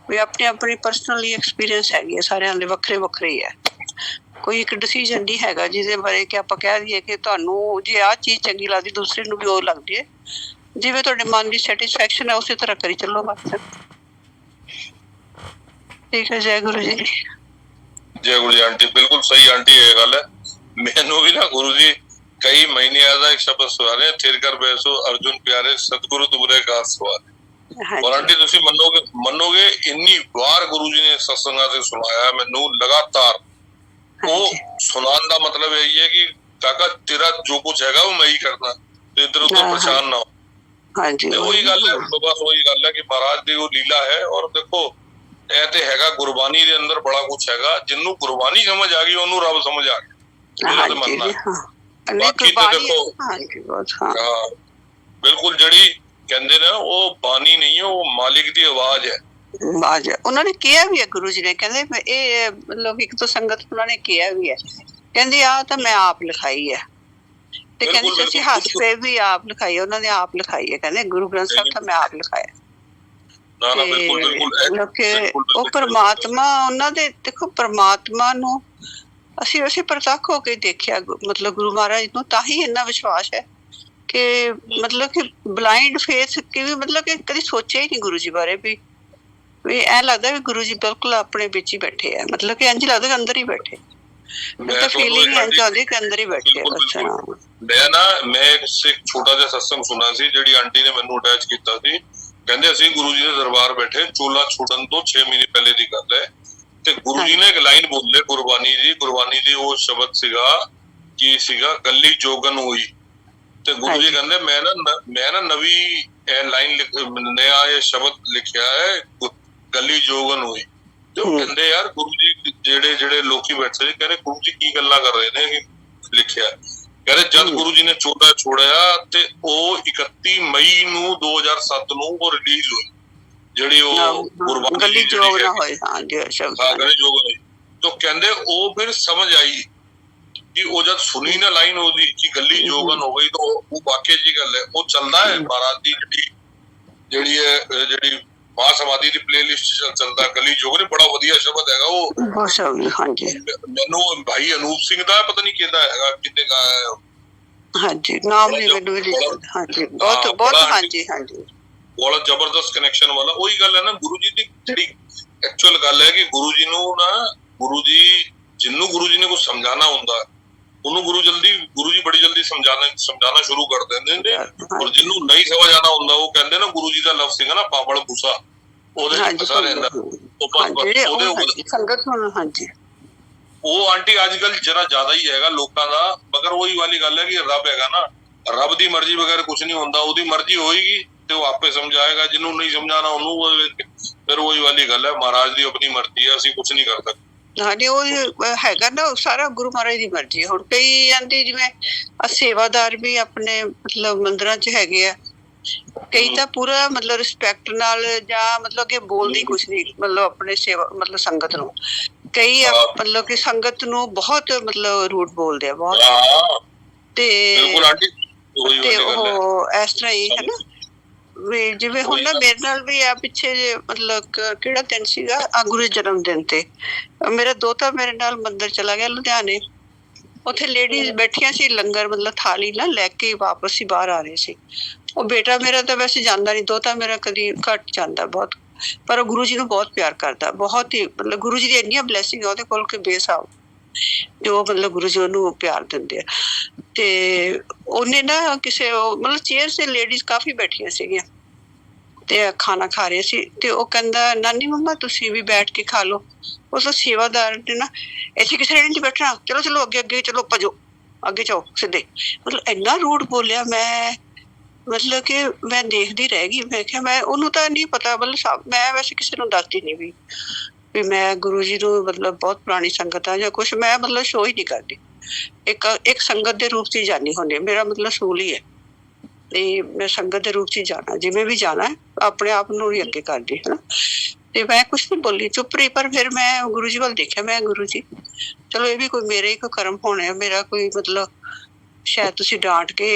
Speaker 3: ਵੀ ਆਪਣੀ ਆਪਣੀ ਪਰਸਨਲੀ ਐਕਸਪੀਰੀਅੰਸ ਹੈਗੀ ਹੈ, ਸਾਰਿਆਂ ਦੇ ਵੱਖਰੇ ਵੱਖਰੇ ਹੀ ਹੈ। ਕੋਈ ਇੱਕ ਡਿਸੀਜਨ ਨਹੀਂ ਹੈਗਾ ਜਿਹਦੇ ਬਾਰੇ ਕਿ ਆਪਾਂ ਕਹਿ ਦਈਏ ਕਿ ਤੁਹਾਨੂੰ ਜੇ ਆਹ ਚੀਜ਼ ਚੰਗੀ ਲੱਗਦੀ ਦੂਸਰੇ ਨੂੰ ਵੀ ਉਹ ਲੱਗਦੀ ਹੈ। ਜਿਵੇਂ ਤੁਹਾਡੇ ਮਨ ਦੀ ਸੈਟਿਸਫੈਕਸ਼ਨ ਹੈ ਉਸੇ ਤਰ੍ਹਾਂ ਕਰੀ ਚੱਲੋ ਬਸ। ਠੀਕ ਹੈ, ਜੈ ਗੁਰੂ ਜੀ।
Speaker 5: ਜੈ ਗੁਰੂ ਜੀ ਆਂਟੀ, ਬਿਲਕੁਲ ਸਹੀ ਆਂਟੀ ਇਹ ਗੱਲ ਹੈ। ਮੈਨੂੰ ਵੀ ਨਾ ਗੁਰੂ ਜੀ कई महीने आधा एक शब्द सवारे थिर कर बैसो अर्जुन प्यारे सतगुरु तुमरे का सवारे।
Speaker 3: हाँ
Speaker 5: और
Speaker 3: जी
Speaker 5: आंटी तुसी मनोगे इन्नी बार गुरु जी ने सत्संगा से सुनाया मैनू लगातार।
Speaker 3: हाँ
Speaker 5: वो
Speaker 3: जी
Speaker 5: सुनाने का मतलब यही है कि काका तेरा जो कुछ हैगा वो मैं ही करना, तो इधर उधर
Speaker 3: हाँ
Speaker 5: परेशान ना हो।
Speaker 3: हाँ जी
Speaker 5: ਤੇ ਉਹੀ ਗੱਲ ਹੈ, ਬਸ ਉਹੀ ਗੱਲ ਹੈ ਕਿ ਮਹਾਰਾਜ ਦੀ ਉਹ ਲੀਲਾ ਹੈ। ਔਰ ਦੇਖੋ ਇਹ ਤੇ ਹੈਗਾ ਗੁਰਬਾਣੀ ਦੇ ਅੰਦਰ ਬੜਾ ਕੁਝ ਹੈਗਾ, ਜਿਹਨੂੰ ਗੁਰਬਾਣੀ ਸਮਝ ਆ ਗਈ ਉਹਨੂੰ ਰੱਬ ਸਮਝ ਆ ਗਿਆ, ਮੇਰਾ ਤੇ ਮੰਨਣਾ ਹੈ।
Speaker 3: नहीं
Speaker 5: ਬਾਕੀ ਤੇ
Speaker 3: कुर्बानी
Speaker 5: ਦੇਖੋ
Speaker 3: हाँ जी बहुत हाँ
Speaker 5: ਹਾਂ ਬਿਲਕੁਲ ਜਿਹੜੀ ਕਹਿੰਦੇ ਨੇ ਉਹ ਬਾਣੀ ਨਹੀਂ ਹੈ, ਉਹ ਮਾਲਿਕ ਦੀ ਆਵਾਜ਼ ਹੈ।
Speaker 3: ਆਵਾਜ਼ ਹੈ। ਉਹਨਾਂ ਨੇ ਕਿਹਾ ਵੀ ਹੈ ਗੁਰੂ ਜੀ ਨੇ, ਕਹਿੰਦੇ ਇਹ ਮਤਲਬ ਇੱਕ ਤੋਂ ਸੰਗਤ ਉਹਨਾਂ ਨੇ ਕਿਹਾ ਵੀ ਹੈ, ਕਹਿੰਦੀ ਆ ਤਾਂ ਮੈਂ ਆਪ ਲਿਖਾਈ ਹੈ ਤੇ ਕਹਿੰਦੀ
Speaker 5: ਬਿਲਕੁਲ,
Speaker 3: ਅਸੀਂ
Speaker 5: ਬਿਲਕੁਲ।
Speaker 3: ਹੱਸ ਪੇ ਵੀ ਆਪ ਲਿਖਾਈ ਹੈ, ਉਹਨਾਂ ਨੇ ਆਪ ਲਿਖਾਈ ਹੈ, ਕਹਿੰਦੇ ਗੁਰੂ ਗ੍ਰੰਥ ਸਾਹਿਬ ਤਾਂ ਮੈਂ ਆਪ ਲਿਖਾਇਆ।
Speaker 5: ਨਾ ਨਾ ਬਿਲਕੁਲ ਬਿਲਕੁਲ
Speaker 3: ਮਤਲਬ ਕਿ
Speaker 5: ਬਿਲਕੁਲ,
Speaker 3: ਉਹ
Speaker 5: ਬਿਲਕੁਲ।
Speaker 3: ਪਰਮਾਤਮਾ ਉਹਨਾਂ ਦੇ ਦੇਖੋ ਪਰਮਾਤਮਾ ਨੂੰ ਅਸੀਂ ਪ੍ਰਤੱਖ ਹੋ ਕੇ ਦੇਖਿਆ, ਮਤਲਬ ਗੁਰੂ ਮਹਾਰਾਜ ਨੂੰ, ਤਾਂ ਹੀ ਇੰਨਾ ਵਿਸ਼ਵਾਸ ਹੈ ਕਿ ਮਤਲਬ ਕਿ ਬਲਾਈਂਡ ਫੇਥ ਕਿ ਵੀ ਮਤਲਬ ਕਿ ਕਦੀ ਸੋਚਿਆ ਹੀ ਨਹੀਂ ਗੁਰੂ ਜੀ ਬਾਰੇ ਵੀ ਐ ਲੱਗਦਾ ਵੀ ਗੁਰੂ ਜੀ ਬਿਲਕੁਲ ਆਪਣੇ ਵਿੱਚ ਹੀ ਬੈਠੇ ਆ, ਮਤਲਬ ਕਿ ਇੰਝ ਲੱਗਦਾ ਕਿ ਅੰਦਰ ਹੀ ਬੈਠੇ। ਮੈਂ ਤਾਂ ਫੀਲਿੰਗ ਇੰਝ ਆਉਂਦੀ ਕਿ ਅੰਦਰ ਹੀ ਬੈਠੇ ਆ। ਅੱਛਾ
Speaker 5: ਮੈਂ ਇੱਕ ਛੋਟਾ ਜਿਹਾ ਸਤਸੰਗ ਸੁਣਾ ਸੀ, ਜਿਹੜੀ ਆਂਟੀ ਨੇ ਮੈਨੂੰ ਅਟੈਚ ਕੀਤਾ ਸੀ। ਕਹਿੰਦੇ ਅਸੀਂ ਗੁਰੂ ਜੀ ਦੇ ਦਰਬਾਰ ਬੈਠੇ, ਚੋਲਾ ਛੋੜਨ ਤੋਂ 6 ਮਹੀਨੇ ਪਹਿਲੇ ਦੀ ਗੱਲ ਹੈ, ਤੇ ਗੁਰੂ ਜੀ ਨੇ ਇੱਕ ਲਾਈਨ ਬੋਲੇ ਗੁਰਬਾਣੀ ਦੀ ਉਹ ਸ਼ਬਦ ਸੀਗਾ ਕੀ ਸੀਗਾ, ਗੱਲੀ ਜੋਗਨ ਹੋਈ। ਤੇ ਗੁਰੂ ਜੀ ਕਹਿੰਦੇ ਮੈਂ ਨਾ ਨਵੀਂ ਇਹ ਲਾਈਨ ਨया ਇਹ ਸ਼ਬਦ ਲਿਖਿਆ ਹੈ, ਗੱਲੀ ਜੋਗਨ ਹੋਈ। ਤੇ ਉਹ ਕਹਿੰਦੇ ਯਾਰ ਗੁਰੂ ਜੀ ਜਿਹੜੇ ਲੋਕੀ ਬੈਠੇ ਸੀ, ਕਹਿੰਦੇ ਗੁਰੂ ਜੀ ਕੀ ਗੱਲਾਂ ਕਰ ਰਹੇ ਨੇ, ਲਿਖਿਆ ਕਹਿੰਦੇ ਜਦ ਗੁਰੂ ਜੀ ਨੇ ਚੋਲਾ ਛੋੜਿਆ ਤੇ ਉਹ 31 ਮਈ ਨੂੰ 2007 ਨੂੰ ਉਹ ਰਿਲੀਜ਼ ਹੋਈ, ਜਿਹੜੀ ਉਹ ਗੁਰਬਾਣੀ
Speaker 3: ਗੱਲੀ ਜੋਗ ਨਾ ਹੋਏ। ਹਾਂ ਜੀ ਸ਼ਬਦ
Speaker 5: ਗੱਲੀ ਜੋਗ ਹੋਈ। तो कहते वो फिर समझ आई कि वो जब सुनी ना लाइन होती कि गली जोगन हो गई, तो वो वाकई जी गल है। वो चलता है महाराज दी जेडी मां समाधि दी प्लेलिस्ट चलता गली जोगन, बड़ा वधिया शब्द हैगा वो।
Speaker 3: हाँ जी
Speaker 5: मैनू भाई अनूप सिंह दा पता नहीं किहदा हैगा, किन्ने गाया है।
Speaker 3: हाँ जी नाम नहीं मैनू भी। हाँ जी बहुत बहुत हाँ जी हाँ जी
Speaker 5: बड़ा जबरदस्त कनेक्शन वाला। वही गल है ना गुरु जी दी जेडी एक्चुअल गल है कि गुरु जी नू ना गुरु जी जिन्नू गुरु जी ने कुछ समझाना हुंदा उन्होंने गुरु जी बड़ी जल्दी समझाना शुरू कर देंदे ने, और जिन्नू नहीं समझ आना हुंदा वो कहंदे ना गुरु जी दा लफ्ज़ सीगा ना पापड़ भूसा, ओदे च फसा रहिंदा ओदे
Speaker 3: संगत होना। हाँ जी
Speaker 5: वो आंटी आजकल जरा ज्यादा ही हैगा लोकां दा, मगर वही वाली गल है कि रब हैगा ना, रब दी मर्जी बगैर कुछ नहीं हुंदा। ओदी मर्जी होएगी ते वो आपे समझाएगा, जिन्नू नहीं समझाना उन्होंने फिर वही वाली गल है, महाराज दी अपनी मर्जी है, ਅਸੀਂ ਕੁਝ ਨਹੀਂ ਕਰ ਸਕਦੇ।
Speaker 3: ਹਾਂਜੀ ਉਹ ਹੈਗਾ ਨਾ ਸਾਰਾ ਗੁਰੂ ਮਹਾਰਾਜ ਦੀ ਮਰਜ਼ੀ ਹੈ। ਹੁਣ ਕਈ ਆਂਦੀ ਜਿਵੇਂ ਸੇਵਾਦਾਰ ਵੀ ਆਪਣੇ ਮਤਲਬ ਮੰਦਿਰਾਂ 'ਚ ਹੈਗੇ ਆ, ਕਈ ਤਾਂ ਪੂਰਾ ਮਤਲਬ ਰਿਸਪੈਕਟ ਨਾਲ ਜਾਂ ਮਤਲਬ ਕਿ ਬੋਲਦੀ ਕੁਛ ਨਹੀਂ, ਮਤਲਬ ਆਪਣੇ ਸੇਵਾ ਮਤਲਬ ਸੰਗਤ ਨੂੰ, ਕਈ ਮਤਲਬ ਕਿ ਸੰਗਤ ਨੂੰ ਬਹੁਤ ਮਤਲਬ ਰੂਟ ਬੋਲਦੇ ਆ ਬਹੁਤ। ਤੇ ਉਹ ਇਸ ਤਰ੍ਹਾਂ ਹੀ ਹੈ ਨਾ ਵੀ ਜਿਵੇਂ ਹੁਣ ਨਾ ਮੇਰੇ ਨਾਲ ਵੀ ਆ ਪਿੱਛੇ ਜੇ ਮਤਲਬ ਕਿਹੜਾ ਦਿਨ ਸੀਗਾ ਗੁਰੂ ਦੇ ਜਨਮ ਦਿਨ ਤੇ ਮੇਰਾ ਦੋਤਾ ਮੇਰੇ ਨਾਲ ਮੰਦਿਰ ਚਲਾ ਗਿਆ ਲੁਧਿਆਣੇ। ਉੱਥੇ ਲੇਡੀਜ਼ ਬੈਠੀਆਂ ਸੀ, ਲੰਗਰ ਮਤਲਬ ਥਾਲੀ ਨਾ ਲੈ ਕੇ ਵਾਪਸ ਹੀ ਬਾਹਰ ਆ ਰਹੇ ਸੀ। ਉਹ ਬੇਟਾ ਮੇਰਾ ਤਾਂ ਵੈਸੇ ਜਾਂਦਾ ਨਹੀਂ, ਦੋਤਾ ਮੇਰਾ ਕਦੀ ਘੱਟ ਜਾਂਦਾ ਬਹੁਤ, ਪਰ ਉਹ ਗੁਰੂ ਜੀ ਨੂੰ ਬਹੁਤ ਪਿਆਰ ਕਰਦਾ, ਬਹੁਤ ਹੀ ਮਤਲਬ ਗੁਰੂ ਜੀ ਦੀ ਇੰਨੀਆਂ ਬਲੈਸਿੰਗ ਉਹਦੇ ਕੋਲ ਕਿ ਬੇਸਾਬ, ਜੋ ਮਤਲਬ ਗੁਰੂ ਜੀ ਉਹਨੂੰ ਪਿਆਰ ਦਿੰਦੇ ਆ। ਤੇ ਉਹਨੇ ਨਾ ਕਿਸੇ ਮਤਲਬ ਚੇਅਰ ਤੇ ਲੇਡੀਜ਼ ਕਾਫੀ ਬੈਠੀਆਂ ਸੀਗੀਆਂ ਤੇ ਖਾਣਾ ਖਾ ਰਹੇ ਸੀ, ਤੇ ਉਹ ਕਹਿੰਦਾ ਨਾਨੀ ਮੰਮਾ ਤੁਸੀਂ ਵੀ ਬੈਠ ਕੇ ਖਾ ਲਓ। ਉਸ ਸੇਵਾਦਾਰ ਨੇ ਨਾ ਇੱਥੇ ਕਿਸੇ ਨੇ ਨਹੀਂ ਬੈਠਣਾ, ਚਲੋ ਚਲੋ ਅੱਗੇ ਅੱਗੇ ਚਲੋ ਭਜੋ ਅੱਗੇ ਜਾਓ ਸਿੱਧੇ, ਮਤਲਬ ਇੰਨਾ ਰੂਡ ਬੋਲਿਆ। ਮੈਂ ਮਤਲਬ ਕਿ ਮੈਂ ਦੇਖਦੀ ਰਹਿ ਗਈ, ਮੈਂ ਕਿਹਾ ਮੈਂ ਉਹਨੂੰ ਤਾਂ ਨਹੀਂ ਪਤਾ, ਮਤਲਬ ਮੈਂ ਵੈਸੇ ਕਿਸੇ ਨੂੰ ਦੱਸਦੀ ਨਹੀਂ ਵੀ ਮੈਂ ਗੁਰੂ ਜੀ ਨੂੰ ਮਤਲਬ ਬਹੁਤ ਪੁਰਾਣੀ ਸੰਗਤ ਆ ਜਾਂ ਕੁਛ, ਮੈਂ ਮਤਲਬ ਸ਼ੋਅ ਹੀ ਨਹੀਂ ਕਰਦੀ। ਇੱਕ ਸੰਗਤ ਦੇ ਰੂਪ 'ਚ ਹੀ ਜਾਣੀ ਹੁੰਦੀ, ਮੇਰਾ ਮਤਲਬ ਸੂਲ ਹੀ ਹੈ, ਤੇ ਮੈਂ ਸੰਗਤ ਦੇ ਰੂਪ 'ਚ ਹੀ ਜਾਣਾ, ਜਿਵੇਂ ਵੀ ਜਾਣਾ ਆਪਣੇ ਆਪ ਨੂੰ ਹੀ ਅੱਗੇ ਕਰਦੀ ਹੈ ਨਾ। ਤੇ ਮੈਂ ਕੁਛ ਨਹੀਂ ਬੋਲੀ, ਚੁੱਪ ਰਹੀ। ਪਰ ਫਿਰ ਮੈਂ ਗੁਰੂ ਜੀ ਵੱਲ ਦੇਖਿਆ, ਮੈਂ ਗੁਰੂ ਜੀ ਚਲੋ ਇਹ ਵੀ ਕੋਈ ਮੇਰੇ ਹੀ ਕੋਈ ਕਰਮ ਹੋਣੇ, ਮੇਰਾ ਕੋਈ ਮਤਲਬ ਸ਼ਾਇਦ ਤੁਸੀਂ ਡਾਂਟ ਕੇ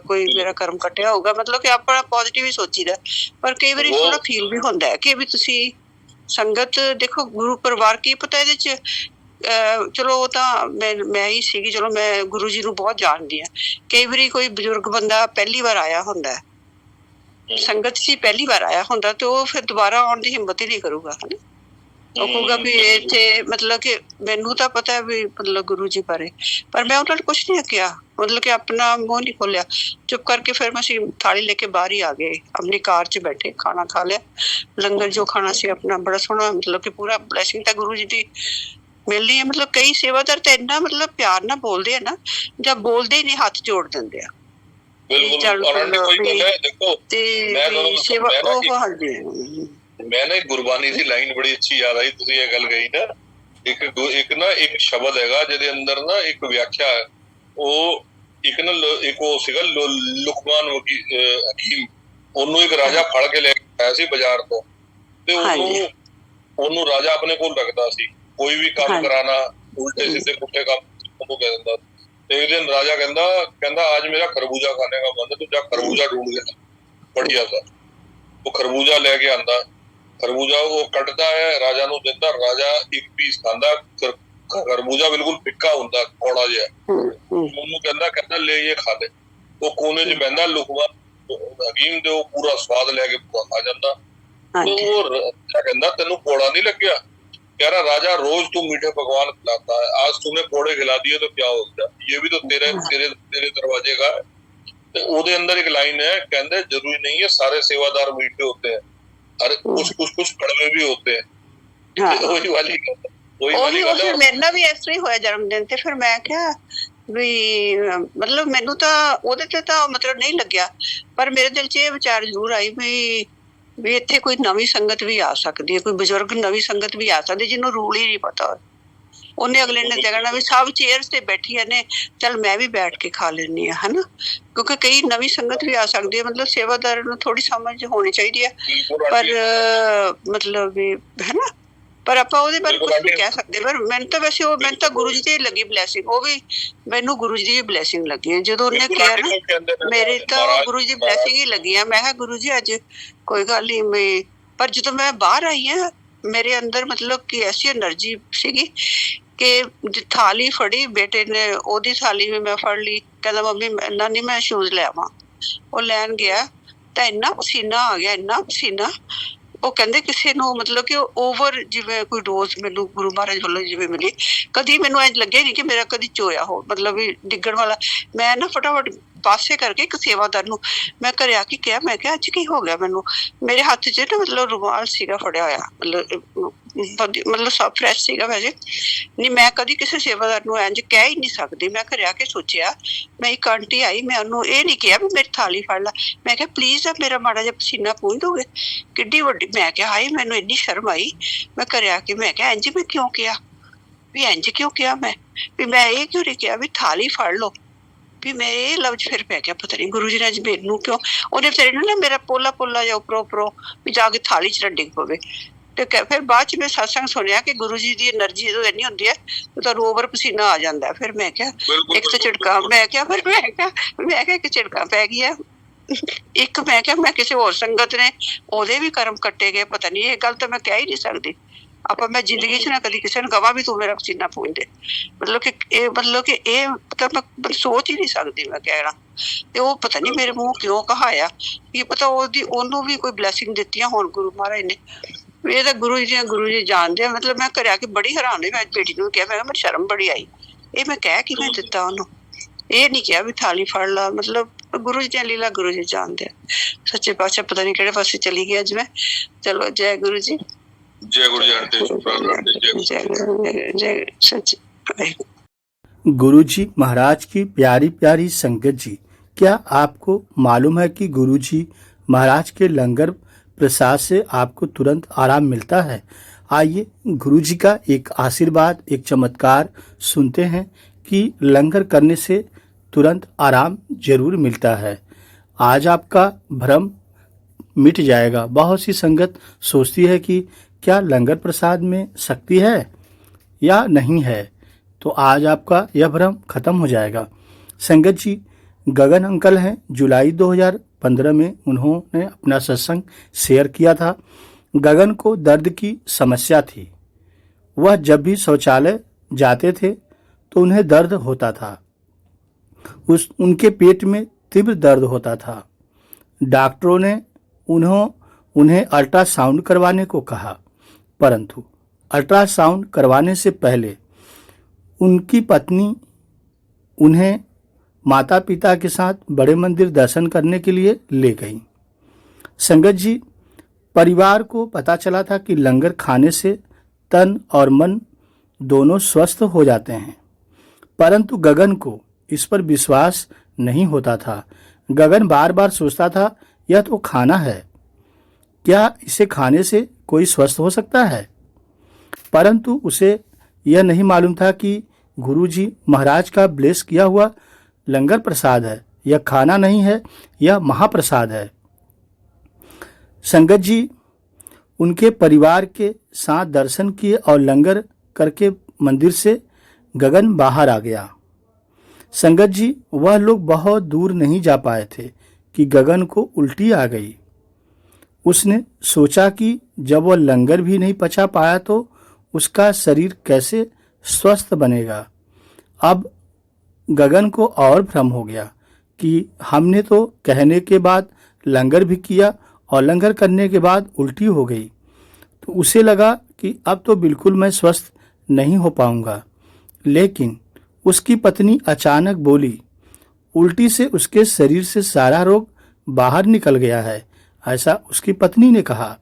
Speaker 3: ਕੋਈ ਮੇਰਾ ਕਰਮ ਕੱਟਿਆ ਹੋਊਗਾ, ਮਤਲਬ ਕਿ ਆਪਣਾ ਪੋਜ਼ਿਟਿਵ ਹੀ ਸੋਚੀਦਾ। ਪਰ ਕਈ ਵਾਰੀ ਥੋੜਾ ਫੀਲ ਵੀ ਹੁੰਦਾ ਹੈ ਕਿ ਵੀ ਤੁਸੀਂ ਸੰਗਤ ਦੇਖੋ ਗੁਰੂ ਪਰਿਵਾਰ, ਕੀ ਪਤਾ ਇਹਦੇ 'ਚ ਚਲੋ ਉਹ ਤਾਂ ਮੈਂ ਹੀ ਸੀਗੀ, ਚਲੋ ਮੈਂ ਗੁਰੂ ਜੀ ਨੂੰ ਬਹੁਤ ਜਾਣਦੀ ਹਾਂ। ਕਈ ਵਾਰੀ ਕੋਈ ਬਜ਼ੁਰਗ ਬੰਦਾ ਪਹਿਲੀ ਵਾਰ ਆਇਆ ਹੁੰਦਾ, ਸੰਗਤ 'ਚ ਪਹਿਲੀ ਵਾਰ ਆਇਆ ਹੁੰਦਾ, ਤੇ ਉਹ ਫਿਰ ਦੁਬਾਰਾ ਆਉਣ ਦੀ ਹਿੰਮਤ ਹੀ ਨਹੀਂ ਕਰੂਗਾ, ਹਨਾ। ਉਹ ਕਹੂਗਾ ਵੀ ਇੱਥੇ ਮਤਲਬ ਕਿ ਮੈਨੂੰ ਤਾਂ ਪਤਾ ਹੈ ਵੀ ਮਤਲਬ ਗੁਰੂ ਜੀ ਬਾਰੇ, ਪਰ ਮੈਂ ਉਹਨਾਂ ਨੂੰ ਕੁਝ ਨਹੀਂ ਕਿਹਾ, ਮਤਲਬ ਕਿ ਆਪਣਾ ਮੂੰਹ ਨਹੀਂ ਖੋਲਿਆ, ਚੁੱਪ ਕਰਕੇ ਫਿਰ ਅਸੀਂ ਥਾਲੀ ਲੈ ਕੇ ਬਾਹਰ ਹੀ ਆ ਗਏ, ਆਪਣੀ ਕਾਰ 'ਚ ਬੈਠੇ, ਖਾਣਾ ਖਾ ਲਿਆ, ਲੰਗਰ ਜੋ ਖਾਣਾ ਸੀ ਆਪਣਾ ਬੜਾ ਸੋਹਣਾ, ਮਤਲਬ ਕਿ ਪੂਰਾ ਬਲੈਸਿੰਗ ਤਾਂ ਗੁਰੂ ਜੀ ਦੀ ਮਿਲਣੀ ਹੈ। ਮਤਲਬ ਕਈ ਸੇਵਾਦਾਰ ਤਾਂ ਇੰਨਾ ਮਤਲਬ ਪਿਆਰ ਨਾਲ ਬੋਲਦੇ ਆ ਨਾ, ਜਾਂ ਬੋਲਦੇ ਹੀ ਨਹੀਂ ਹੱਥ ਜੋੜ ਦਿੰਦੇ ਆ
Speaker 5: ਬਿਲਕੁਲ ਆਨੰਦ ਕੋਈ ਗੱਲ ਹੈ। ਦੇਖੋ
Speaker 3: ਤੇ
Speaker 5: ਮੈਂ ਤੁਹਾਨੂੰ
Speaker 3: ਸੇਵਾ
Speaker 5: ਦੱਸਾਂ,
Speaker 3: ਉਹ ਹਾਂਜੀ
Speaker 5: ਮੈਂ ਨਾ ਇੱਕ ਗੁਰਬਾਣੀ ਦੀ ਲਾਈਨ ਬੜੀ ਅੱਛੀ ਯਾਦ ਆਈ, ਤੁਸੀਂ ਇਹ ਗੱਲ ਕਹੀ ਨਾ, ਇੱਕ ਸ਼ਬਦ ਹੈਗਾ ਜਿਹਦੇ ਅੰਦਰ ਨਾ ਇੱਕ ਵਿਆਖਿਆ ਹੈ, ਉਹ ਇੱਕ ਉਹ ਸੀਗਾ ਲੁਕਮਾਨ ਹਕੀਮ, ਉਹਨੂੰ ਇੱਕ ਰਾਜਾ ਫੜ ਕੇ ਲੈ ਕੇ ਆਇਆ ਸੀ ਬਾਜ਼ਾਰ ਤੋਂ, ਤੇ ਉਹਨੂੰ ਰਾਜਾ ਆਪਣੇ ਕੋਲ ਰੱਖਦਾ ਸੀ, ਕੋਈ ਵੀ ਕੰਮ ਕਰਾਣਾ, ਉਲਟੇ ਸਿੱਧੇ ਪੁੱਠੇ ਕੰਮ ਉਹਨੂੰ ਕਹਿ ਦਿੰਦਾ। ਤੇ ਇੱਕ ਦਿਨ ਰਾਜਾ ਕਹਿੰਦਾ आज मेरा खरबूजा खाने का मन है, तू जा खरबूजा ढूंढ के बढ़िया सा। वो खरबूजा लेके आंदा, खरबूजा वो कटदा है, राजा नूं दिंदा, राजा एक पीस खांदा, खरबूजा बिल्कुल फिक्का हुंदा, कौड़ा जिहा, ਉਹਨੂੰ ਕਹਿੰਦਾ ले ये खा ले। वो कोने 'ਚ ਬਹਿੰਦਾ ਲੁਕਵਾ ਹਕੀਮ ਦੇ, ਉਹ ਪੂਰਾ ਸਵਾਦ ਲੈ ਕੇ ਪੂਰਾ ਖਾ ਜਾਂਦਾ। ਉਹ ਰਾਜਾ ਕਹਿੰਦਾ ਤੈਨੂੰ ਕੋੜਾ नहीं ਲੱਗਿਆ? कह रहा राजा रोज तू मीठे पकवान खिलाता है, आज तूने कोड़े खिला दिए तो क्या हो गया, ये भी तो तेरे दरवाजे का है। तो ਉਹਦੇ ਅੰਦਰ ਇੱਕ ਲਾਈਨ है, कहते जरूरी नहीं है सारे सेवादार मीठे होते हैं, अरे कुछ कड़वे भी होते हैं। वही वाली ਗੱਲ ਹੈ।
Speaker 3: ਮੇਰੇ ਨਾਲ ਵੀ ਇਸ ਤਰ੍ਹਾਂ ਹੀ ਹੋਇਆ ਜਨਮ ਦਿਨ ਤੇ, ਫਿਰ ਮੈਂ ਕਿਹਾ ਵੀ ਮਤਲਬ ਮੈਨੂੰ ਤਾਂ ਉਹਦੇ ਤੇ ਤਾਂ ਮਤਲਬ ਨਹੀਂ ਲੱਗਿਆ, ਪਰ ਮੇਰੇ ਦਿਲ 'ਚ ਇਹ ਵਿਚਾਰ ਜ਼ਰੂਰ ਆਈ ਵੀ ਇੱਥੇ ਕੋਈ ਨਵੀਂ ਸੰਗਤ ਵੀ ਆ ਸਕਦੀ ਹੈ, ਕੋਈ ਬਜ਼ੁਰਗ ਨਵੀਂ ਸੰਗਤ ਵੀ ਆ ਸਕਦੀ ਜਿਹਨੂੰ ਰੂਲ ਹੀ ਨਹੀਂ ਪਤਾ, ਉਹਨੇ ਅਗਲੇ ਨੇ ਕਹਿਣਾ ਵੀ ਸਭ ਚੇਅਰਸ ਤੇ ਬੈਠੀਆਂ ਨੇ, ਚੱਲ ਮੈਂ ਵੀ ਬੈਠ ਕੇ ਖਾ ਲੈਂਦੀ ਹਾਂ, ਹਨਾ, ਕਿਉਂਕਿ ਕਈ ਨਵੀਂ ਸੰਗਤ ਵੀ ਆ ਸਕਦੀ ਹੈ। ਮਤਲਬ ਸੇਵਾਦਾਰ ਨੂੰ ਥੋੜੀ ਸਮਝ ਹੋਣੀ ਚਾਹੀਦੀ ਹੈ, ਪਰ ਮਤਲਬ ਵੀ ਹਨਾ, ਪਰ ਆਪਾਂ ਉਹਦੇ ਬਾਰੇ ਕੁਝ ਨਹੀਂ ਕਹਿ ਸਕਦੇ। ਪਰ ਮੈਨੂੰ ਤਾਂ ਵੈਸੇ ਮੈਨੂੰ ਤਾਂ ਗੁਰੂ ਜੀ ਦੀ ਲੱਗੀ ਬਲੈਸਿੰਗ, ਉਹ ਵੀ ਮੈਨੂੰ ਗੁਰੂ ਜੀ ਦੀ ਬਲੈਸਿੰਗ ਲੱਗੀ ਹੈ ਜਦੋਂ ਉਹਨੇ ਕਿਹਾ ਨਾ, ਮੇਰੇ ਤਾਂ ਗੁਰੂ ਜੀ ਦੀ ਬਲੈਸਿੰਗ ਹੀ ਲੱਗੀ ਆ। ਮੈਂ ਕਿਹਾ ਗੁਰੂ ਜੀ ਅੱਜ ਕੋਈ ਗੱਲ ਨਹੀਂ, ਪਰ ਜਦੋਂ ਮੈਂ ਬਾਹਰ ਆਈ ਹਾਂ ਮੇਰੇ ਅੰਦਰ ਮਤਲਬ ਕਿ ਐਸੀ ਐਨਰਜੀ ਸੀਗੀ ਕਿ ਥਾਲੀ ਫੜੀ, ਬੇਟੇ ਨੇ ਉਹਦੀ ਥਾਲੀ ਵੀ ਮੈਂ ਫੜ ਲਈ, ਕਹਿੰਦਾ ਮੰਮੀ ਨਾਨੀ ਮੈਂ ਸ਼ੂਜ਼ ਲੈ ਆਵਾਂ। ਉਹ ਲੈਣ ਗਿਆ ਤਾਂ ਇੰਨਾ ਪਸੀਨਾ ਆ ਗਿਆ, ਇੰਨਾ ਪਸੀਨਾ। ਉਹ ਕਹਿੰਦੇ ਕਿਸੇ ਨੂੰ ਮਤਲਬ ਕਿ ਓਵਰ ਜਿਵੇਂ ਕੋਈ ਡੋਜ਼ ਮੈਨੂੰ ਗੁਰੂ ਮਹਾਰਾਜ ਵੱਲੋਂ ਜਿਵੇਂ ਮਿਲੀ, ਕਦੀ ਮੈਨੂੰ ਇੰਝ ਲੱਗਿਆ ਨਹੀਂ ਕਿ ਮੇਰਾ ਕਦੀ ਚੋਇਆ ਹੋ, ਮਤਲਬ ਵੀ ਡਿੱਗਣ ਵਾਲਾ। ਮੈਂ ਨਾ ਫਟਾਫਟ ਪਾਸੇ ਕਰਕੇ ਇੱਕ ਸੇਵਾਦਾਰ ਨੂੰ ਮੈਂ ਘਰੇ ਆ ਕੇ ਕਿਹਾ, ਮੈਂ ਕਿਹਾ ਅੱਜ ਕੀ ਹੋ ਗਿਆ ਮੈਨੂੰ? ਮੇਰੇ ਹੱਥ 'ਚ ਨਾ ਮਤਲਬ ਰੁਮਾਲ ਸੀਗਾ ਫੜਿਆ ਹੋਇਆ, ਮਤਲਬ ਸਭ ਫਰੈਸ਼ ਸੀਗਾ ਵੈਸੇ ਨਹੀਂ, ਮੈਂ ਕਦੀ ਕਿਸੇ ਸੇਵਾਦਾਰ ਨੂੰ ਇੰਝ ਕਹਿ ਹੀ ਨਹੀਂ ਸਕਦੀ। ਮੈਂ ਘਰੇ ਆ ਕੇ ਸੋਚਿਆ, ਮੈਂ ਇੱਕ ਆਂਟੀ ਆਈ, ਮੈਂ ਉਹਨੂੰ ਇਹ ਨਹੀਂ ਕਿਹਾ ਵੀ ਮੇਰੀ ਥਾਲੀ ਫੜ ਲਾ, ਮੈਂ ਕਿਹਾ ਪਲੀਜ਼ ਆ ਮੇਰਾ ਮਾੜਾ ਜਿਹਾ ਪਸੀਨਾ ਪੂੰਝ ਦੋਗੇ? ਕਿੱਡੀ ਵੱਡੀ, ਮੈਂ ਕਿਹਾ ਹਾਏ ਮੈਨੂੰ ਇੰਨੀ ਸ਼ਰਮ ਆਈ। ਮੈਂ ਘਰੇ ਆ ਕੇ ਮੈਂ ਕਿਹਾ ਇੰਝ ਮੈਂ ਕਿਉਂ ਕਿਹਾ, ਵੀ ਇੰਝ ਕਿਉਂ ਕਿਹਾ ਮੈਂ, ਵੀ ਮੈਂ ਇਹ ਕਿਉਂ ਨਹੀਂ ਕਿਹਾ ਵੀ ਥਾਲੀ ਫੜ ਲਓ, ਵੀ ਮੈਂ ਇਹ ਲਫ਼ਜ਼ ਫਿਰ ਪੈ ਗਿਆ, ਪਤਾ ਨਹੀਂ ਗੁਰੂ ਜੀ ਨੇ ਅੱਜ ਮੈਨੂੰ ਕਿਉਂ, ਉਹਨੇ ਵਿਚਾਰੇ ਨੂੰ ਨਾ ਮੇਰਾ ਪੋਲਾ ਜਿਹਾ ਉੱਪਰੋਂ ਵੀ ਜਾ ਕੇ ਥਾਲੀ 'ਚ ਡਿੱਗ ਪਵੇ। ਤੇ ਫਿਰ ਬਾਅਦ 'ਚ ਮੈਂ ਸਤਸੰਗ ਸੁਣਿਆ ਕਿ ਗੁਰੂ ਜੀ ਦੀ ਐਨਰਜੀ ਜਦੋਂ ਇੰਨੀ ਹੁੰਦੀ ਹੈ ਤੁਹਾਨੂੰ ਓਵਰ ਪਸੀਨਾ ਆ ਜਾਂਦਾ। ਫਿਰ ਮੈਂ ਕਿਹਾ ਇੱਕ ਤਾਂ ਝਿੜਕਾ, ਮੈਂ ਕਿਹਾ ਇੱਕ ਝਿੜਕਾ ਪੈ ਗਿਆ, ਇੱਕ ਮੈਂ ਕਿਹਾ ਮੈਂ ਕਿਸੇ ਹੋਰ ਸੰਗਤ ਨੇ ਉਹਦੇ ਵੀ ਕਰਮ ਕੱਟੇ ਗਏ, ਪਤਾ ਨਹੀਂ, ਇਹ ਗੱਲ ਤਾਂ ਮੈਂ ਕਹਿ ਹੀ ਨਹੀਂ ਸਕਦੀ। ਆਪਾਂ ਮੈਂ ਜ਼ਿੰਦਗੀ 'ਚ ਨਾ ਕਦੀ ਕਿਸੇ ਨੂੰ ਕਹਾਂ ਵੀ ਤੂੰ ਮੇਰਾ ਪਸੀਨਾ ਪੂੰਝ ਦੇ, ਮਤਲਬ ਕਿ ਇਹ ਤਾਂ ਮੈਂ ਸੋਚ ਹੀ ਨਹੀਂ ਸਕਦੀ ਮੈਂ ਕਹਿਣਾ। ਤੇ ਉਹ ਪਤਾ ਨਹੀਂ ਮੇਰੇ ਮੂੰਹ ਕਿਉਂ ਕਹਾਇਆ, ਕੀ ਪਤਾ ਉਹਨੂੰ ਵੀ ਕੋਈ ਬਲੈਸਿੰਗ ਦਿੱਤੀਆਂ ਹੋਣ ਗੁਰੂ ਮਹਾਰਾਜ ਨੇ। ਇਹ ਤਾਂ ਗੁਰੂ ਜੀ ਜਾਣਦੇ ਆ। ਮਤਲਬ ਮੈਂ ਘਰੇ ਆ ਕੇ ਬੜੀ ਹੈਰਾਨ ਹੋਈ, ਮੈਂ ਬੇਟੀ ਨੂੰ ਕਿਹਾ, ਮੈਂ ਕਿਹਾ ਮੈਨੂੰ ਸ਼ਰਮ ਬੜੀ ਆਈ, ਇਹ ਮੈਂ ਕਹਿ ਕਿਵੇਂ ਦਿੱਤਾ ਉਹਨੂੰ, ਇਹ ਨਹੀਂ ਕਿਹਾ ਵੀ ਥਾਲੀ ਫੜ ਲਾ। ਮਤਲਬ ਗੁਰੂ ਜੀ ਦੀਆਂ ਲੀਲਾ ਗੁਰੂ ਜੀ ਜਾਣਦੇ ਆ। ਸੱਚੇ ਪਾਤਸ਼ਾਹ ਪਤਾ ਨਹੀਂ ਕਿਹੜੇ ਪਾਸੇ ਚਲੀ ਗਈ ਅੱਜ ਮੈਂ। ਚਲੋ ਜੈ ਗੁਰੂ ਜੀ,
Speaker 5: जय गुरु जी।
Speaker 3: जय
Speaker 1: गुरु जी महाराज की प्यारी प्यारी संगत जी, क्या आपको मालूम है कि गुरु जी महाराज के लंगर प्रसाद से आपको तुरंत आराम मिलता है? आइए गुरु जी का एक आशीर्वाद, एक चमत्कार सुनते हैं कि लंगर करने से तुरंत आराम जरूर मिलता है। आज आपका भ्रम मिट जाएगा। बहुत सी संगत सोचती है कि क्या लंगर प्रसाद में शक्ति है या नहीं है, तो आज आपका यह भ्रम खत्म हो जाएगा। संगत जी गगन अंकल हैं, जुलाई 2015 में उन्होंने अपना सत्संग शेयर किया था। गगन को दर्द की समस्या थी। वह जब भी शौचालय जाते थे तो उन्हें दर्द होता था, उनके पेट में तीव्र दर्द होता था। डॉक्टरों ने उन्हें अल्ट्रासाउंड करवाने को कहा, परंतु अल्ट्रासाउंड करवाने से पहले उनकी पत्नी उन्हें माता पिता के साथ बड़े मंदिर दर्शन करने के लिए ले गई। संगत जी, परिवार को पता चला था कि लंगर खाने से तन और मन दोनों स्वस्थ हो जाते हैं, परंतु गगन को इस पर विश्वास नहीं होता था। गगन बार बार सोचता था, यह तो खाना है, क्या इसे खाने से कोई स्वस्थ हो सकता है? परंतु उसे यह नहीं मालूम था कि गुरुजी महाराज का ब्लेस किया हुआ लंगर प्रसाद है। यह खाना नहीं है, यह महाप्रसाद है। संगत जी, उनके परिवार के साथ दर्शन किए और लंगर करके मंदिर से गगन बाहर आ गया। संगत जी, वह लोग बहुत दूर नहीं जा पाए थे कि गगन को उल्टी आ गई। उसने सोचा कि जब वह लंगर भी नहीं पचा पाया तो उसका शरीर कैसे स्वस्थ बनेगा। अब गगन को और भ्रम हो गया कि हमने तो कहने के बाद लंगर भी किया और लंगर करने के बाद उल्टी हो गई, तो उसे लगा कि अब तो बिल्कुल मैं स्वस्थ नहीं हो पाऊंगा। लेकिन उसकी पत्नी अचानक बोली, उल्टी से उसके शरीर से सारा रोग बाहर निकल गया है, ऐसा उसकी पत्नी ने कहा।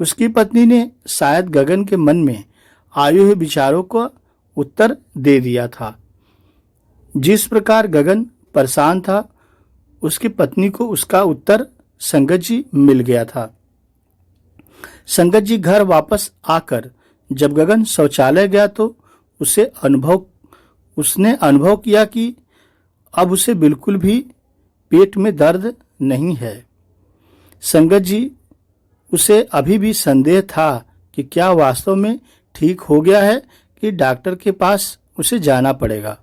Speaker 1: उसकी पत्नी ने शायद गगन के मन में आए हुए विचारों को उत्तर दे दिया था। जिस प्रकार गगन परेशान था, उसकी पत्नी को उसका उत्तर संगत जी मिल गया था। संगत जी घर वापस आकर जब गगन शौचालय गया तो उसने अनुभव किया कि अब उसे बिल्कुल भी पेट में दर्द नहीं है। संगत जी, उसे अभी भी संदेह था कि क्या वास्तव में ठीक हो गया है कि डॉक्टर के पास उसे जाना पड़ेगा।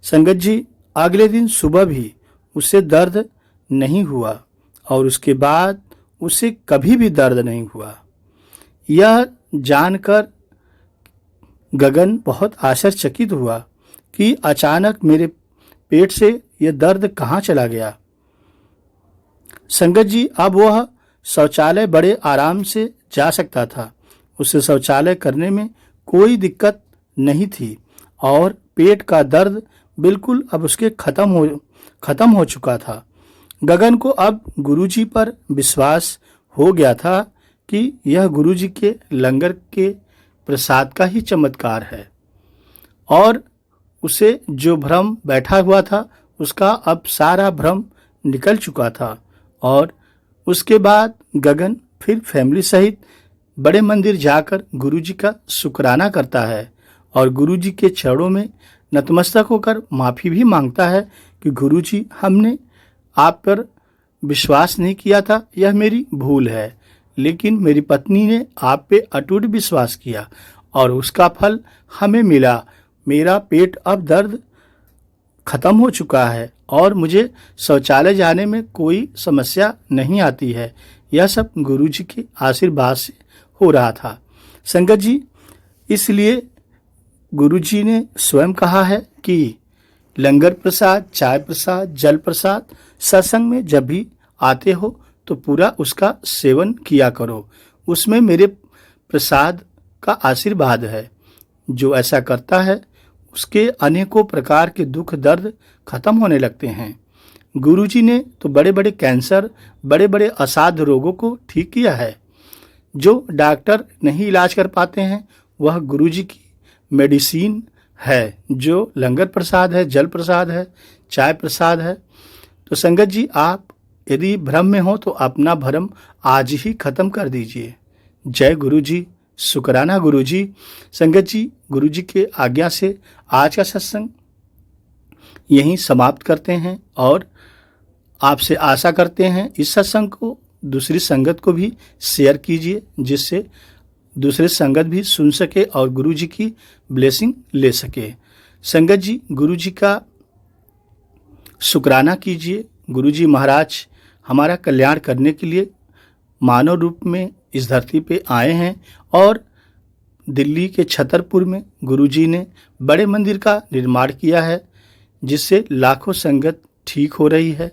Speaker 1: संगत जी, अगले दिन सुबह भी उसे दर्द नहीं हुआ और उसके बाद उसे कभी भी दर्द नहीं हुआ। यह जानकर गगन बहुत आश्चर्यचकित हुआ कि अचानक मेरे पेट से यह दर्द कहाँ चला गया। संगत जी, अब वह शौचालय बड़े आराम से जा सकता था। उसे शौचालय करने में कोई दिक्कत नहीं थी और पेट का दर्द बिल्कुल अब उसके खत्म हो चुका था। गगन को अब गुरुजी पर विश्वास हो गया था कि यह गुरुजी के लंगर के प्रसाद का ही चमत्कार है और उसे जो भ्रम बैठा हुआ था उसका अब सारा भ्रम निकल चुका था। और उसके बाद गगन फिर फैमिली सहित बड़े मंदिर जाकर गुरुजी का शुक्राना करता है और गुरुजी के चरणों में नतमस्तक होकर माफ़ी भी मांगता है कि गुरुजी, हमने आप पर विश्वास नहीं किया था, यह मेरी भूल है, लेकिन मेरी पत्नी ने आप पे अटूट विश्वास किया और उसका फल हमें मिला। मेरा पेट अब दर्द खत्म हो चुका है और मुझे शौचालय जाने में कोई समस्या नहीं आती है। यह सब गुरुजी के आशीर्वाद से हो रहा था। संगत जी, इसलिए गुरुजी ने स्वयं कहा है कि लंगर प्रसाद, चाय प्रसाद, जल प्रसाद सत्संग में जब भी आते हो तो पूरा उसका सेवन किया करो, उसमें मेरे प्रसाद का आशीर्वाद है। जो ऐसा करता है उसके अनेकों प्रकार के दुख दर्द खत्म होने लगते हैं। गुरुजी ने तो बड़े बड़े कैंसर, बड़े बड़े असाध्य रोगों को ठीक किया है। जो डॉक्टर नहीं इलाज कर पाते हैं वह गुरुजी की मेडिसिन है, जो लंगर प्रसाद है, जल प्रसाद है, चाय प्रसाद है। तो संगत जी, आप यदि भ्रम में हो तो अपना भ्रम आज ही खत्म कर दीजिए। जय गुरुजी, शुक्राना गुरुजी। संगत जी, गुरुजी के आज्ञा से आज का सत्संग यहीं समाप्त करते हैं और आपसे आशा करते हैं इस सत्संग को दूसरी संगत को भी शेयर कीजिए, जिससे दूसरे संगत भी सुन सके और गुरुजी की ब्लेसिंग ले सके। संगत जी, गुरुजी का शुक्राना कीजिए। गुरुजी महाराज हमारा कल्याण करने के लिए मानव रूप में इस धरती पे आए हैं और दिल्ली के छतरपुर में गुरुजी ने बड़े मंदिर का निर्माण किया है, जिससे लाखों संगत ठीक हो रही है।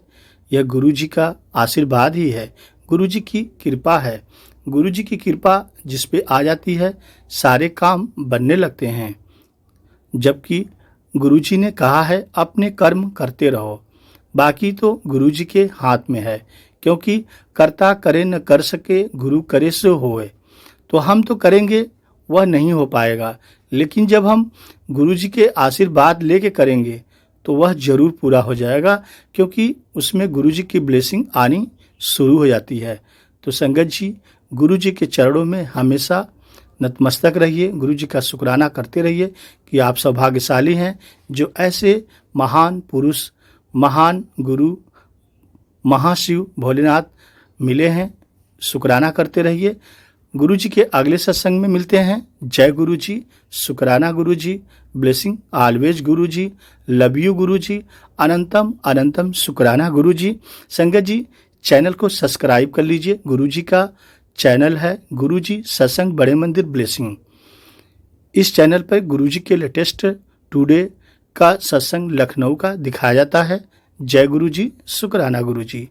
Speaker 1: यह गुरुजी का आशीर्वाद ही है, गुरुजी की कृपा है। गुरु जी की कृपा जिस पे आ जाती है सारे काम बनने लगते हैं। जबकि गुरु जी ने कहा है अपने कर्म करते रहो, बाकी तो गुरु जी के हाथ में है, क्योंकि कर्ता करे न कर सके, गुरु करे सो होए। तो हम तो करेंगे, वह नहीं हो पाएगा, लेकिन जब हम गुरु जी के आशीर्वाद लेके करेंगे तो वह जरूर पूरा हो जाएगा, क्योंकि उसमें गुरु जी की ब्लेसिंग आनी शुरू हो जाती है। तो संगत जी, गुरु जी के चरणों में हमेशा नतमस्तक रहिए, गुरु जी का शुक्राना करते रहिए कि आप सौभाग्यशाली हैं जो ऐसे महान पुरुष, महान गुरु, महाशिव भोलेनाथ मिले हैं। शुक्राना करते रहिए। गुरु जी के अगले सत्संग में मिलते हैं। जय गुरु जी, शुक्राना गुरु जी, blessing always Guru ji, love you गुरु जी, अनंतम अनंतम शुक्राना गुरु जी। संगत जी, चैनल को सब्सक्राइब कर लीजिए। गुरु जी का चैनल है गुरु जी सत्संग बड़े मंदिर ब्लेसिंग। इस चैनल पर गुरु जी के लेटेस्ट टुडे का सत्संग लखनऊ का दिखाया जाता है। जय गुरु जी, शुक्राना गुरु जी।